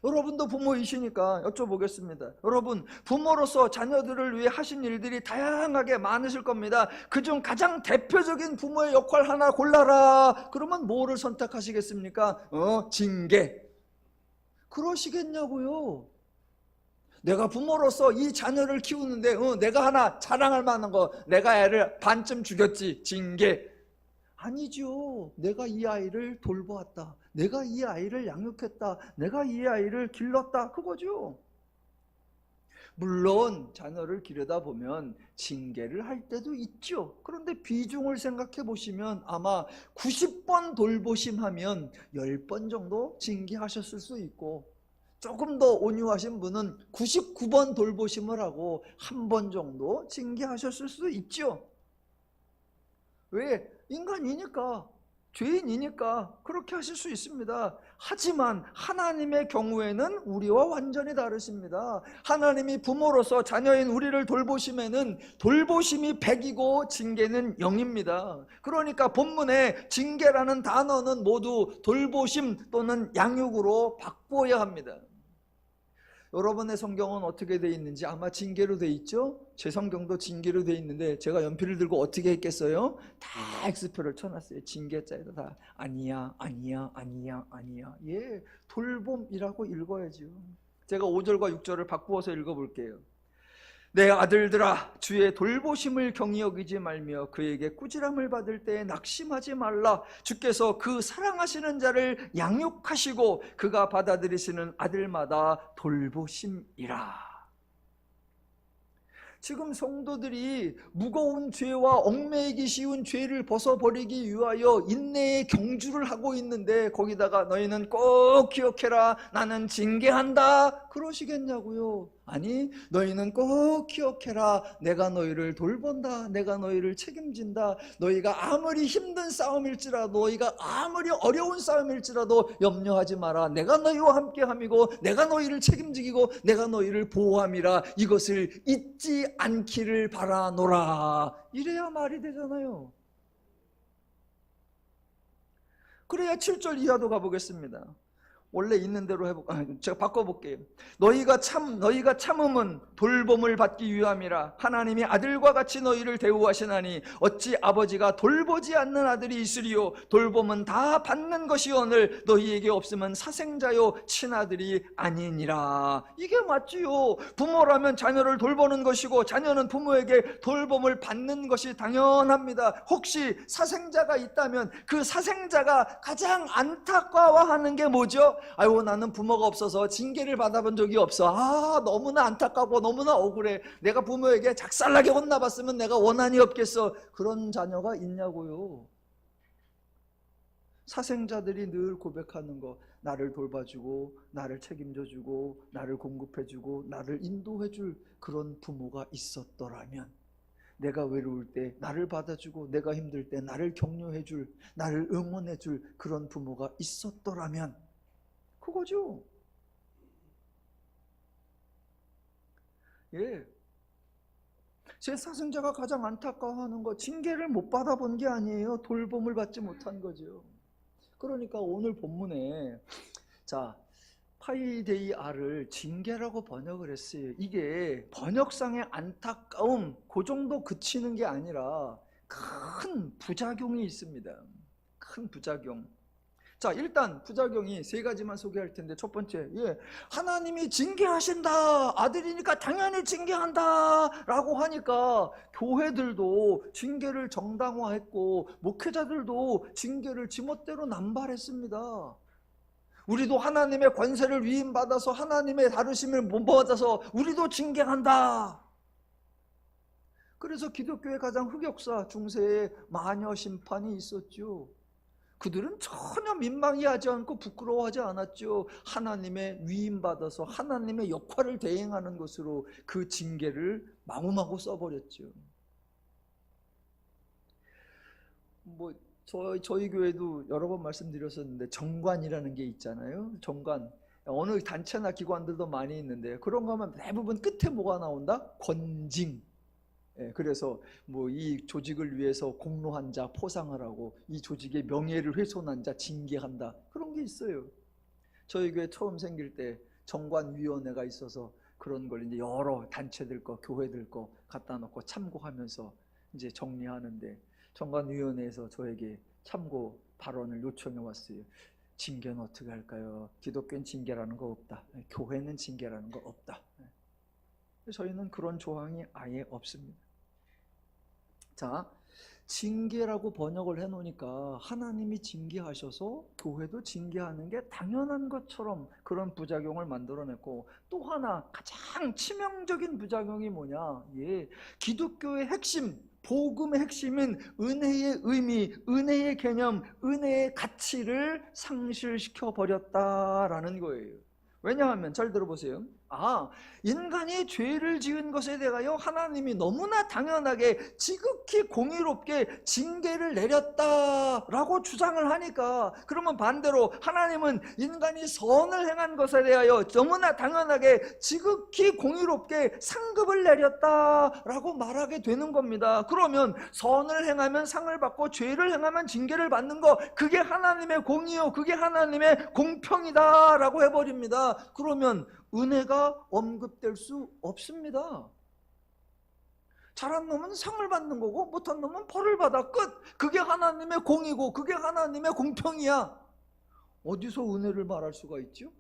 여러분도 부모이시니까 여쭤보겠습니다. 여러분, 부모로서 자녀들을 위해 하신 일들이 다양하게 많으실 겁니다. 그중 가장 대표적인 부모의 역할 하나 골라라. 그러면 뭐를 선택하시겠습니까? 징계. 그러시겠냐고요. 내가 부모로서 이 자녀를 키우는데 내가 하나 자랑할 만한 거, 내가 애를 반쯤 죽였지, 징계. 아니죠. 내가 이 아이를 돌보았다, 내가 이 아이를 양육했다, 내가 이 아이를 길렀다, 그거죠. 물론 자녀를 기르다 보면 징계를 할 때도 있죠. 그런데 비중을 생각해 보시면 아마 90번 돌보심하면 10번 정도 징계하셨을 수 있고, 조금 더 온유하신 분은 99번 돌보심을 하고 1번 정도 징계하셨을 수도 있죠. 왜? 인간이니까, 죄인이니까 그렇게 하실 수 있습니다. 하지만 하나님의 경우에는 우리와 완전히 다르십니다. 하나님이 부모로서 자녀인 우리를 돌보심에는 돌보심이 100이고 징계는 0입니다. 그러니까 본문에 징계라는 단어는 모두 돌보심 또는 양육으로 바꿔야 합니다. 여러분의 성경은 어떻게 되어 있는지 아마 징계로 되어 있죠? 제 성경도 징계로 되어 있는데 제가 연필을 들고 어떻게 했겠어요? 다 X표를 쳐놨어요. 징계자에다 다 아니야, 아니야, 아니야, 아니야. 예, 돌봄이라고 읽어야죠. 제가 5절과 6절을 바꾸어서 읽어볼게요. 내 아들들아, 주의 돌보심을 경히 여기지 말며 그에게 꾸지람을 받을 때에 낙심하지 말라. 주께서 그 사랑하시는 자를 양육하시고 그가 받아들이시는 아들마다 돌보심이라. 지금 성도들이 무거운 죄와 얽매이기 쉬운 죄를 벗어버리기 위하여 인내의 경주를 하고 있는데 거기다가 너희는 꼭 기억해라, 나는 징계한다, 그러시겠냐고요? 아니, 너희는 꼭 기억해라, 내가 너희를 돌본다, 내가 너희를 책임진다. 너희가 아무리 힘든 싸움일지라도, 너희가 아무리 어려운 싸움일지라도 염려하지 마라. 내가 너희와 함께함이고 내가 너희를 책임지고 내가 너희를 보호함이라. 이것을 잊지 않기를 바라노라. 이래야 말이 되잖아요. 그래야 7절 이하도 가보겠습니다. 원래 있는 대로 제가 바꿔볼게요. 너희가 참음은 돌봄을 받기 위함이라. 하나님이 아들과 같이 너희를 대우하시나니 어찌 아버지가 돌보지 않는 아들이 있으리요. 돌봄은 다 받는 것이오늘 너희에게 없으면 사생자요 친아들이 아니니라. 이게 맞지요. 부모라면 자녀를 돌보는 것이고 자녀는 부모에게 돌봄을 받는 것이 당연합니다. 혹시 사생자가 있다면 그 사생자가 가장 안타까워하는 게 뭐죠? 아유, 나는 부모가 없어서 징계를 받아본 적이 없어. 너무나 안타깝고 너무나 억울해. 내가 부모에게 작살나게 혼나봤으면 내가 원한이 없겠어. 그런 자녀가 있냐고요. 사생자들이 늘 고백하는 거, 나를 돌봐주고 나를 책임져주고 나를 공급해주고 나를 인도해줄 그런 부모가 있었더라면, 내가 외로울 때 나를 받아주고 내가 힘들 때 나를 격려해줄, 나를 응원해줄 그런 부모가 있었더라면, 그거죠. 예, 제 사생자가 가장 안타까워하는 거, 징계를 못 받아본 게 아니에요. 돌봄을 받지 못한 거죠. 그러니까 오늘 본문에 자, 파이데이 아를 징계라고 번역을 했어요. 이게 번역상의 안타까움 그 정도 그치는 게 아니라 큰 부작용이 있습니다. 큰 부작용. 자, 일단 부작용이 세 가지만 소개할 텐데, 첫 번째, 하나님이 징계하신다, 아들이니까 당연히 징계한다 라고 하니까 교회들도 징계를 정당화했고 목회자들도 징계를 지멋대로 남발했습니다. 우리도 하나님의 권세를 위임받아서 하나님의 다루심을 못 받아서 우리도 징계한다. 그래서 기독교의 가장 흑역사 중세에 마녀 심판이 있었죠. 그들은 전혀 민망해 하지 않고 부끄러워하지 않았죠. 하나님의 위임받아서 하나님의 역할을 대행하는 것으로 그 징계를 마구마구 써버렸죠. 저희 교회도 여러 번 말씀드렸었는데 정관이라는 게 있잖아요. 정관. 어느 단체나 기관들도 많이 있는데 그런 거 하면 대부분 끝에 뭐가 나온다? 권징. 그래서 이 조직을 위해서 공로한 자 포상을 하고 이 조직의 명예를 훼손한 자 징계한다, 그런 게 있어요. 저희 교회 처음 생길 때 정관위원회가 있어서 그런 걸 이제 여러 단체들 거, 교회들 거 갖다 놓고 참고하면서 이제 정리하는데, 정관위원회에서 저에게 참고 발언을 요청해 왔어요. 징계는 어떻게 할까요? 기독교는 징계라는 거 없다. 교회는 징계라는 거 없다. 저희는 그런 조항이 아예 없습니다. 자, 징계라고 번역을 해놓으니까 하나님이 징계하셔서 교회도 징계하는 게 당연한 것처럼 그런 부작용을 만들어냈고, 또 하나 가장 치명적인 부작용이 뭐냐, 기독교의 핵심, 복음의 핵심인 은혜의 의미, 은혜의 개념, 은혜의 가치를 상실시켜 버렸다라는 거예요. 왜냐하면 잘 들어보세요. 인간이 죄를 지은 것에 대하여 하나님이 너무나 당연하게 지극히 공의롭게 징계를 내렸다라고 주장을 하니까, 그러면 반대로 하나님은 인간이 선을 행한 것에 대하여 너무나 당연하게 지극히 공의롭게 상급을 내렸다라고 말하게 되는 겁니다. 그러면 선을 행하면 상을 받고 죄를 행하면 징계를 받는 거, 그게 하나님의 공의요, 그게 하나님의 공평이다라고 해버립니다. 그러면 은혜가 언급될 수 없습니다. 잘한 놈은 상을 받는 거고 못한 놈은 벌을 받아, 끝. 그게 하나님의 공이고 그게 하나님의 공평이야. 어디서 은혜를 말할 수가 있죠?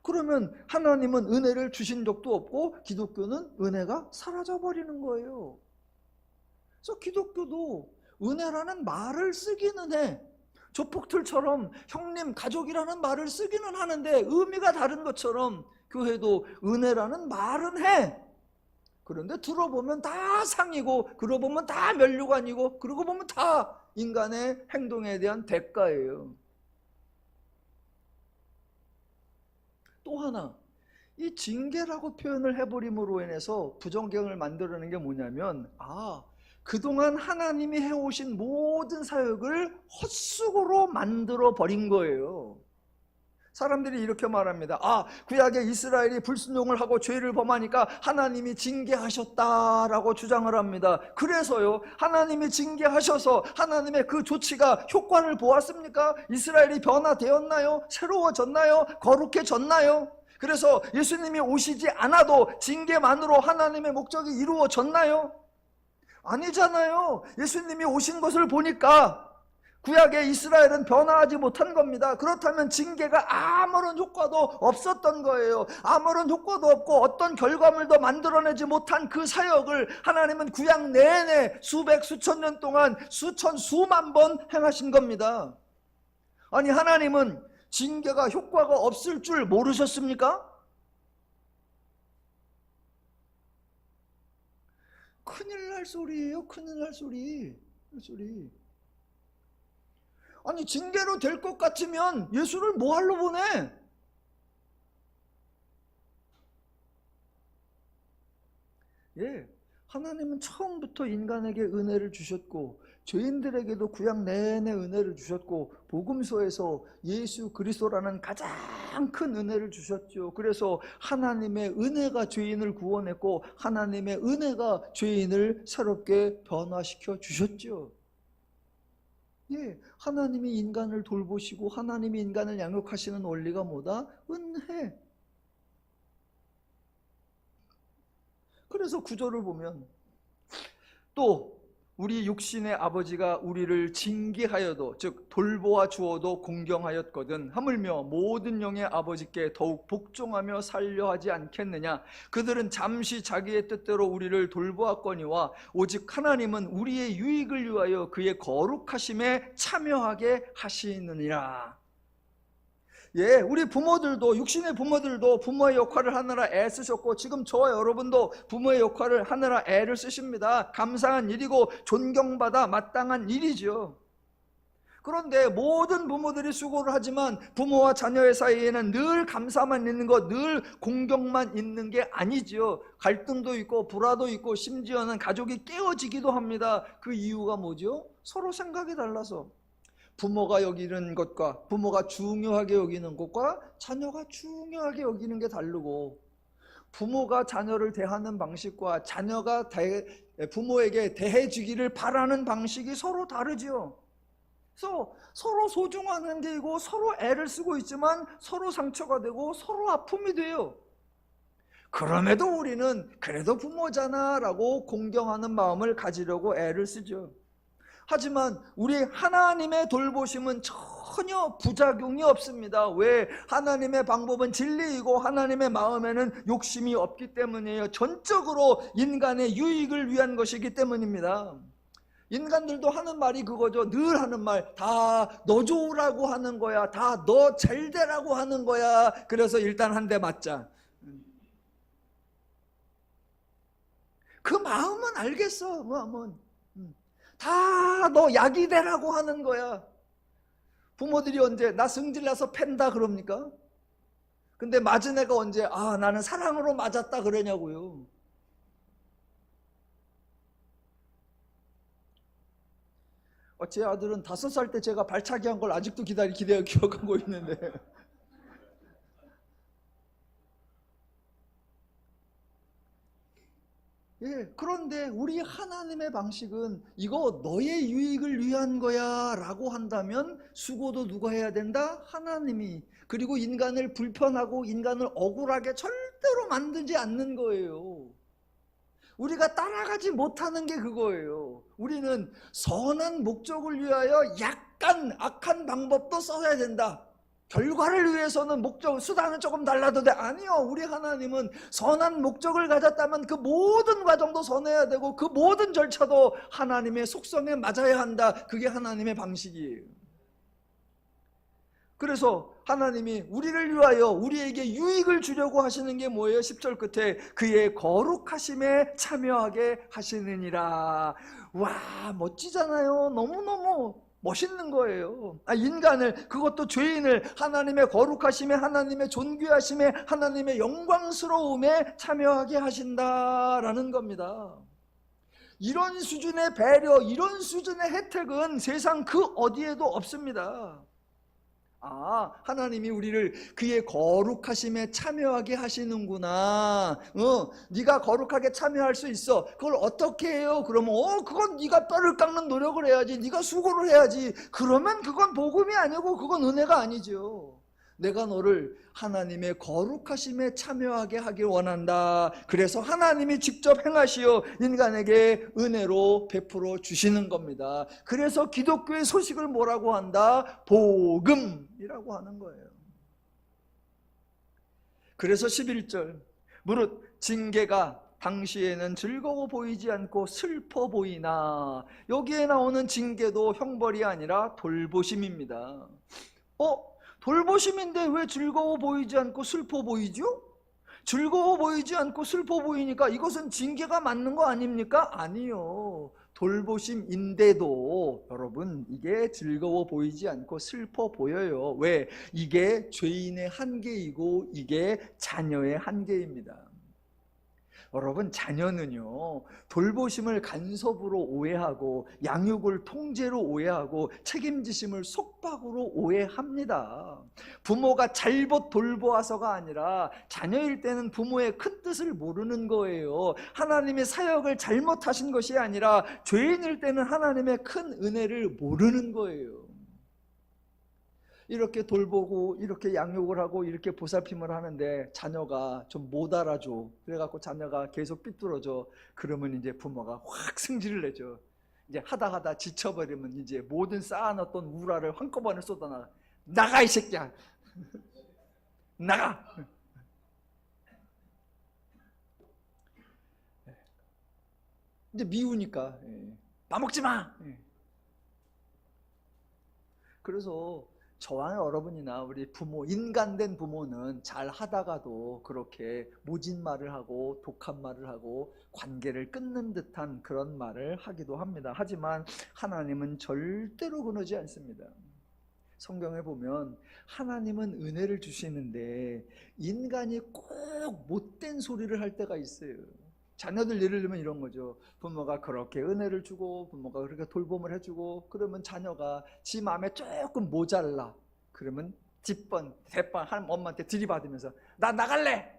그러면 하나님은 은혜를 주신 적도 없고 기독교는 은혜가 사라져버리는 거예요. 그래서 기독교도 은혜라는 말을 쓰기는 해. 조폭들처럼 형님, 가족이라는 말을 쓰기는 하는데 의미가 다른 것처럼 교회도 은혜라는 말은 해. 그런데 들어보면 다 상이고, 그러고 보면 다 면류관이고, 그러고 보면 다 인간의 행동에 대한 대가예요. 또 하나, 이 징계라고 표현을 해버림으로 인해서 부정경을 만들어내는 게 뭐냐면, 그동안 하나님이 해오신 모든 사역을 헛수고로 만들어버린 거예요. 사람들이 이렇게 말합니다. 구약에 이스라엘이 불순종을 하고 죄를 범하니까 하나님이 징계하셨다라고 주장을 합니다. 그래서요, 하나님이 징계하셔서 하나님의 그 조치가 효과를 보았습니까? 이스라엘이 변화되었나요? 새로워졌나요? 거룩해졌나요? 그래서 예수님이 오시지 않아도 징계만으로 하나님의 목적이 이루어졌나요? 아니잖아요. 예수님이 오신 것을 보니까 구약의 이스라엘은 변화하지 못한 겁니다. 그렇다면 징계가 아무런 효과도 없었던 거예요. 아무런 효과도 없고 어떤 결과물도 만들어내지 못한 그 사역을 하나님은 구약 내내 수백 수천 년 동안 수만 번 행하신 겁니다. 아니, 하나님은 징계가 효과가 없을 줄 모르셨습니까? 큰일 날 소리예요. 큰일 날 소리. 아니, 징계로 될 것 같으면 예수를 뭐하러 보내? 하나님은 처음부터 인간에게 은혜를 주셨고 죄인들에게도 구약 내내 은혜를 주셨고 복음서에서 예수 그리스도라는 가장 큰 은혜를 주셨죠. 그래서 하나님의 은혜가 죄인을 구원했고 하나님의 은혜가 죄인을 새롭게 변화시켜 주셨죠. 하나님이 인간을 돌보시고 하나님이 인간을 양육하시는 원리가 뭐다? 은혜. 그래서 구절을 보면 또 우리 육신의 아버지가 우리를 징계하여도, 즉 돌보아 주어도 공경하였거든 하물며 모든 영의 아버지께 더욱 복종하며 살려 하지 않겠느냐. 그들은 잠시 자기의 뜻대로 우리를 돌보았거니와 오직 하나님은 우리의 유익을 위하여 그의 거룩하심에 참여하게 하시느니라. 우리 부모들도, 육신의 부모들도 부모의 역할을 하느라 애쓰셨고 지금 저와 여러분도 부모의 역할을 하느라 애를 쓰십니다. 감사한 일이고 존경받아 마땅한 일이죠. 그런데 모든 부모들이 수고를 하지만 부모와 자녀의 사이에는 늘 감사만 있는 것, 늘 공경만 있는 게 아니죠. 갈등도 있고 불화도 있고 심지어는 가족이 깨어지기도 합니다. 그 이유가 뭐죠? 서로 생각이 달라서. 부모가 여기는 것과 부모가 중요하게 여기는 것과 자녀가 중요하게 여기는 게 다르고, 부모가 자녀를 대하는 방식과 자녀가 부모에게 대해주기를 바라는 방식이 서로 다르죠. 그래서 서로 소중한 게이고 서로 애를 쓰고 있지만 서로 상처가 되고 서로 아픔이 돼요. 그럼에도 우리는 그래도 부모잖아 라고 공경하는 마음을 가지려고 애를 쓰죠. 하지만 우리 하나님의 돌보심은 전혀 부작용이 없습니다. 왜? 하나님의 방법은 진리이고 하나님의 마음에는 욕심이 없기 때문이에요. 전적으로 인간의 유익을 위한 것이기 때문입니다. 인간들도 하는 말이 그거죠. 늘 하는 말, 다 너 좋으라고 하는 거야, 다 너 잘 되라고 하는 거야. 그래서 일단 한 대 맞자. 그 마음은 알겠어. 마음은 다 너 약이 되라고 하는 거야. 부모들이 언제 나 승질나서 팬다 그럽니까? 근데 맞은 애가 언제 나는 사랑으로 맞았다 그러냐고요. 제 아들은 5살 때 제가 발차기 한 걸 아직도 기억하고 있는데 예, 그런데 우리 하나님의 방식은 이거 너의 유익을 위한 거야 라고 한다면 수고도 누가 해야 된다? 하나님이. 그리고 인간을 불편하고 인간을 억울하게 절대로 만들지 않는 거예요. 우리가 따라가지 못하는 게 그거예요. 우리는 선한 목적을 위하여 약간 악한 방법도 써야 된다. 결과를 위해서는 수단은 조금 달라도 돼. 아니요. 우리 하나님은 선한 목적을 가졌다면 그 모든 과정도 선해야 되고 그 모든 절차도 하나님의 속성에 맞아야 한다. 그게 하나님의 방식이에요. 그래서 하나님이 우리를 위하여 우리에게 유익을 주려고 하시는 게 뭐예요? 10절 끝에 그의 거룩하심에 참여하게 하시느니라. 와, 멋지잖아요. 너무너무 멋있는 거예요. 인간을, 그것도 죄인을 하나님의 거룩하심에, 하나님의 존귀하심에, 하나님의 영광스러움에 참여하게 하신다라는 겁니다. 이런 수준의 배려, 이런 수준의 혜택은 세상 그 어디에도 없습니다. 하나님이 우리를 그의 거룩하심에 참여하게 하시는구나. 네가 거룩하게 참여할 수 있어. 그걸 어떻게 해요? 그러면 그건 네가 뼈를 깎는 노력을 해야지. 네가 수고를 해야지. 그러면 그건 복음이 아니고 그건 은혜가 아니죠. 내가 너를 하나님의 거룩하심에 참여하게 하길 원한다. 그래서 하나님이 직접 행하시어 인간에게 은혜로 베풀어 주시는 겁니다. 그래서 기독교의 소식을 뭐라고 한다? 복음이라고 하는 거예요. 그래서 11절 무릇 징계가 당시에는 즐거워 보이지 않고 슬퍼 보이나. 여기에 나오는 징계도 형벌이 아니라 돌보심입니다. 돌보심인데 왜 즐거워 보이지 않고 슬퍼 보이죠? 즐거워 보이지 않고 슬퍼 보이니까 이것은 징계가 맞는 거 아닙니까? 아니요. 돌보심인데도 여러분 이게 즐거워 보이지 않고 슬퍼 보여요. 왜? 이게 죄인의 한계이고 이게 자녀의 한계입니다. 여러분, 자녀는요 돌보심을 간섭으로 오해하고 양육을 통제로 오해하고 책임지심을 속박으로 오해합니다. 부모가 잘못 돌보아서가 아니라 자녀일 때는 부모의 큰 뜻을 모르는 거예요. 하나님의 사역을 잘못하신 것이 아니라 죄인일 때는 하나님의 큰 은혜를 모르는 거예요. 이렇게 돌보고 이렇게 양육을 하고 이렇게 보살핌을 하는데 자녀가 좀 못 알아줘. 그래갖고 자녀가 계속 삐뚤어져. 그러면 이제 부모가 확 승질을 내죠. 이제 하다 지쳐버리면 이제 모든 쌓아놨던 우라를 한꺼번에 쏟아나가. 나가 이 새끼야. 나가. 이제 미우니까 빠먹지 마. 그래서 저와 여러분이나 우리 부모, 인간된 부모는 잘 하다가도 그렇게 모진 말을 하고 독한 말을 하고 관계를 끊는 듯한 그런 말을 하기도 합니다. 하지만 하나님은 절대로 그러지 않습니다. 성경에 보면 하나님은 은혜를 주시는데 인간이 꼭 못된 소리를 할 때가 있어요. 자녀들 예를 들면 이런 거죠. 부모가 그렇게 은혜를 주고 부모가 그렇게 돌봄을 해주고 그러면 자녀가 지 마음에 조금 모자라. 그러면 대번 엄마한테 들이받으면서 나 나갈래.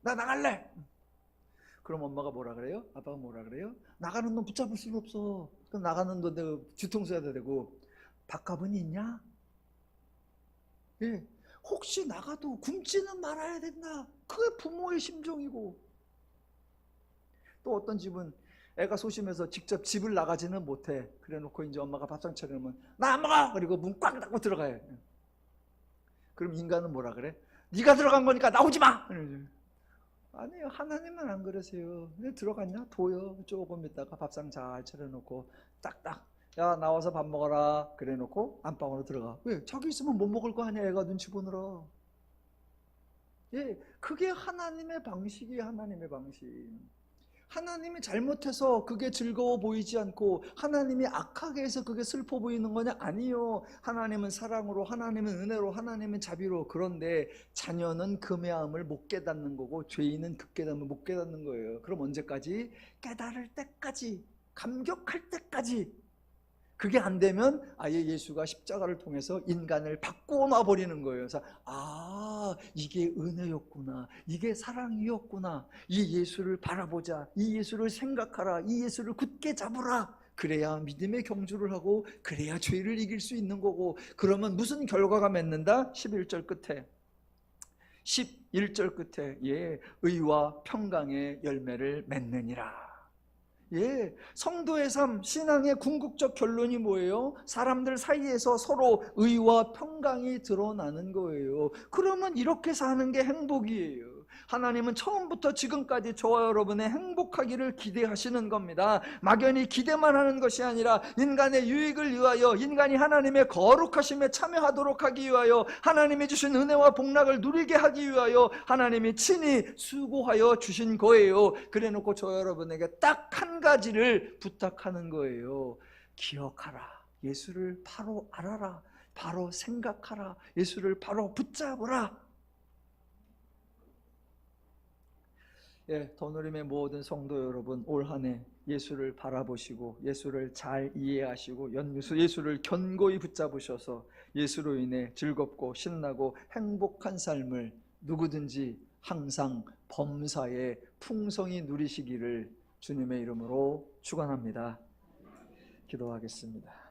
나 나갈래. 그럼 엄마가 뭐라 그래요? 아빠가 뭐라 그래요? 나가는 놈 붙잡을 수는 없어. 그럼 나가는 놈 내가 뒤통수 해야 되고 밥값은 있냐? 예. 혹시 나가도 굶지는 말아야 된다. 그게 부모의 심정이고. 또 어떤 집은 애가 소심해서 직접 집을 나가지는 못해. 그래 놓고 이제 엄마가 밥상 차려놓으면 나 안 먹어! 그리고 문 꽉 닫고 들어가요. 그럼 인간은 뭐라 그래? 네가 들어간 거니까 나오지 마! 아니에요. 하나님은 안 그러세요. 왜 들어갔냐? 둬요. 조금 있다가 밥상 잘 차려놓고 딱딱 야 나와서 밥 먹어라 그래 놓고 안방으로 들어가. 왜? 자기 있으면 못 먹을 거 아니야. 애가 눈치 보느라. 예, 그게 하나님의 방식이에요. 하나님의 방식. 하나님이 잘못해서 그게 즐거워 보이지 않고 하나님이 악하게 해서 그게 슬퍼 보이는 거냐? 아니요. 하나님은 사랑으로, 하나님은 은혜로, 하나님은 자비로. 그런데 자녀는 금해함을 못 깨닫는 거고 죄인은 급깨닫음을 못 깨닫는 거예요. 그럼 언제까지? 깨달을 때까지, 감격할 때까지. 그게 안 되면 아예 예수가 십자가를 통해서 인간을 바꾸어 놔버리는 거예요. 그래서 이게 은혜였구나, 이게 사랑이었구나, 이 예수를 바라보자, 이 예수를 생각하라, 이 예수를 굳게 잡으라. 그래야 믿음의 경주를 하고 그래야 죄를 이길 수 있는 거고. 그러면 무슨 결과가 맺는다? 11절 끝에 의와 평강의 열매를 맺느니라. 예, 성도의 삶, 신앙의 궁극적 결론이 뭐예요? 사람들 사이에서 서로 의와 평강이 드러나는 거예요. 그러면 이렇게 사는 게 행복이에요. 하나님은 처음부터 지금까지 저와 여러분의 행복하기를 기대하시는 겁니다. 막연히 기대만 하는 것이 아니라 인간의 유익을 위하여, 인간이 하나님의 거룩하심에 참여하도록 하기 위하여, 하나님이 주신 은혜와 복락을 누리게 하기 위하여 하나님이 친히 수고하여 주신 거예요. 그래 놓고 저와 여러분에게 딱 한 가지를 부탁하는 거예요. 기억하라. 예수를 바로 알아라. 바로 생각하라. 예수를 바로 붙잡으라. 예, 더누림의 모든 성도 여러분, 올 한 해 예수를 바라보시고 예수를 잘 이해하시고 예수를 견고히 붙잡으셔서 예수로 인해 즐겁고 신나고 행복한 삶을 누구든지 항상 범사에 풍성히 누리시기를 주님의 이름으로 축원합니다. 기도하겠습니다.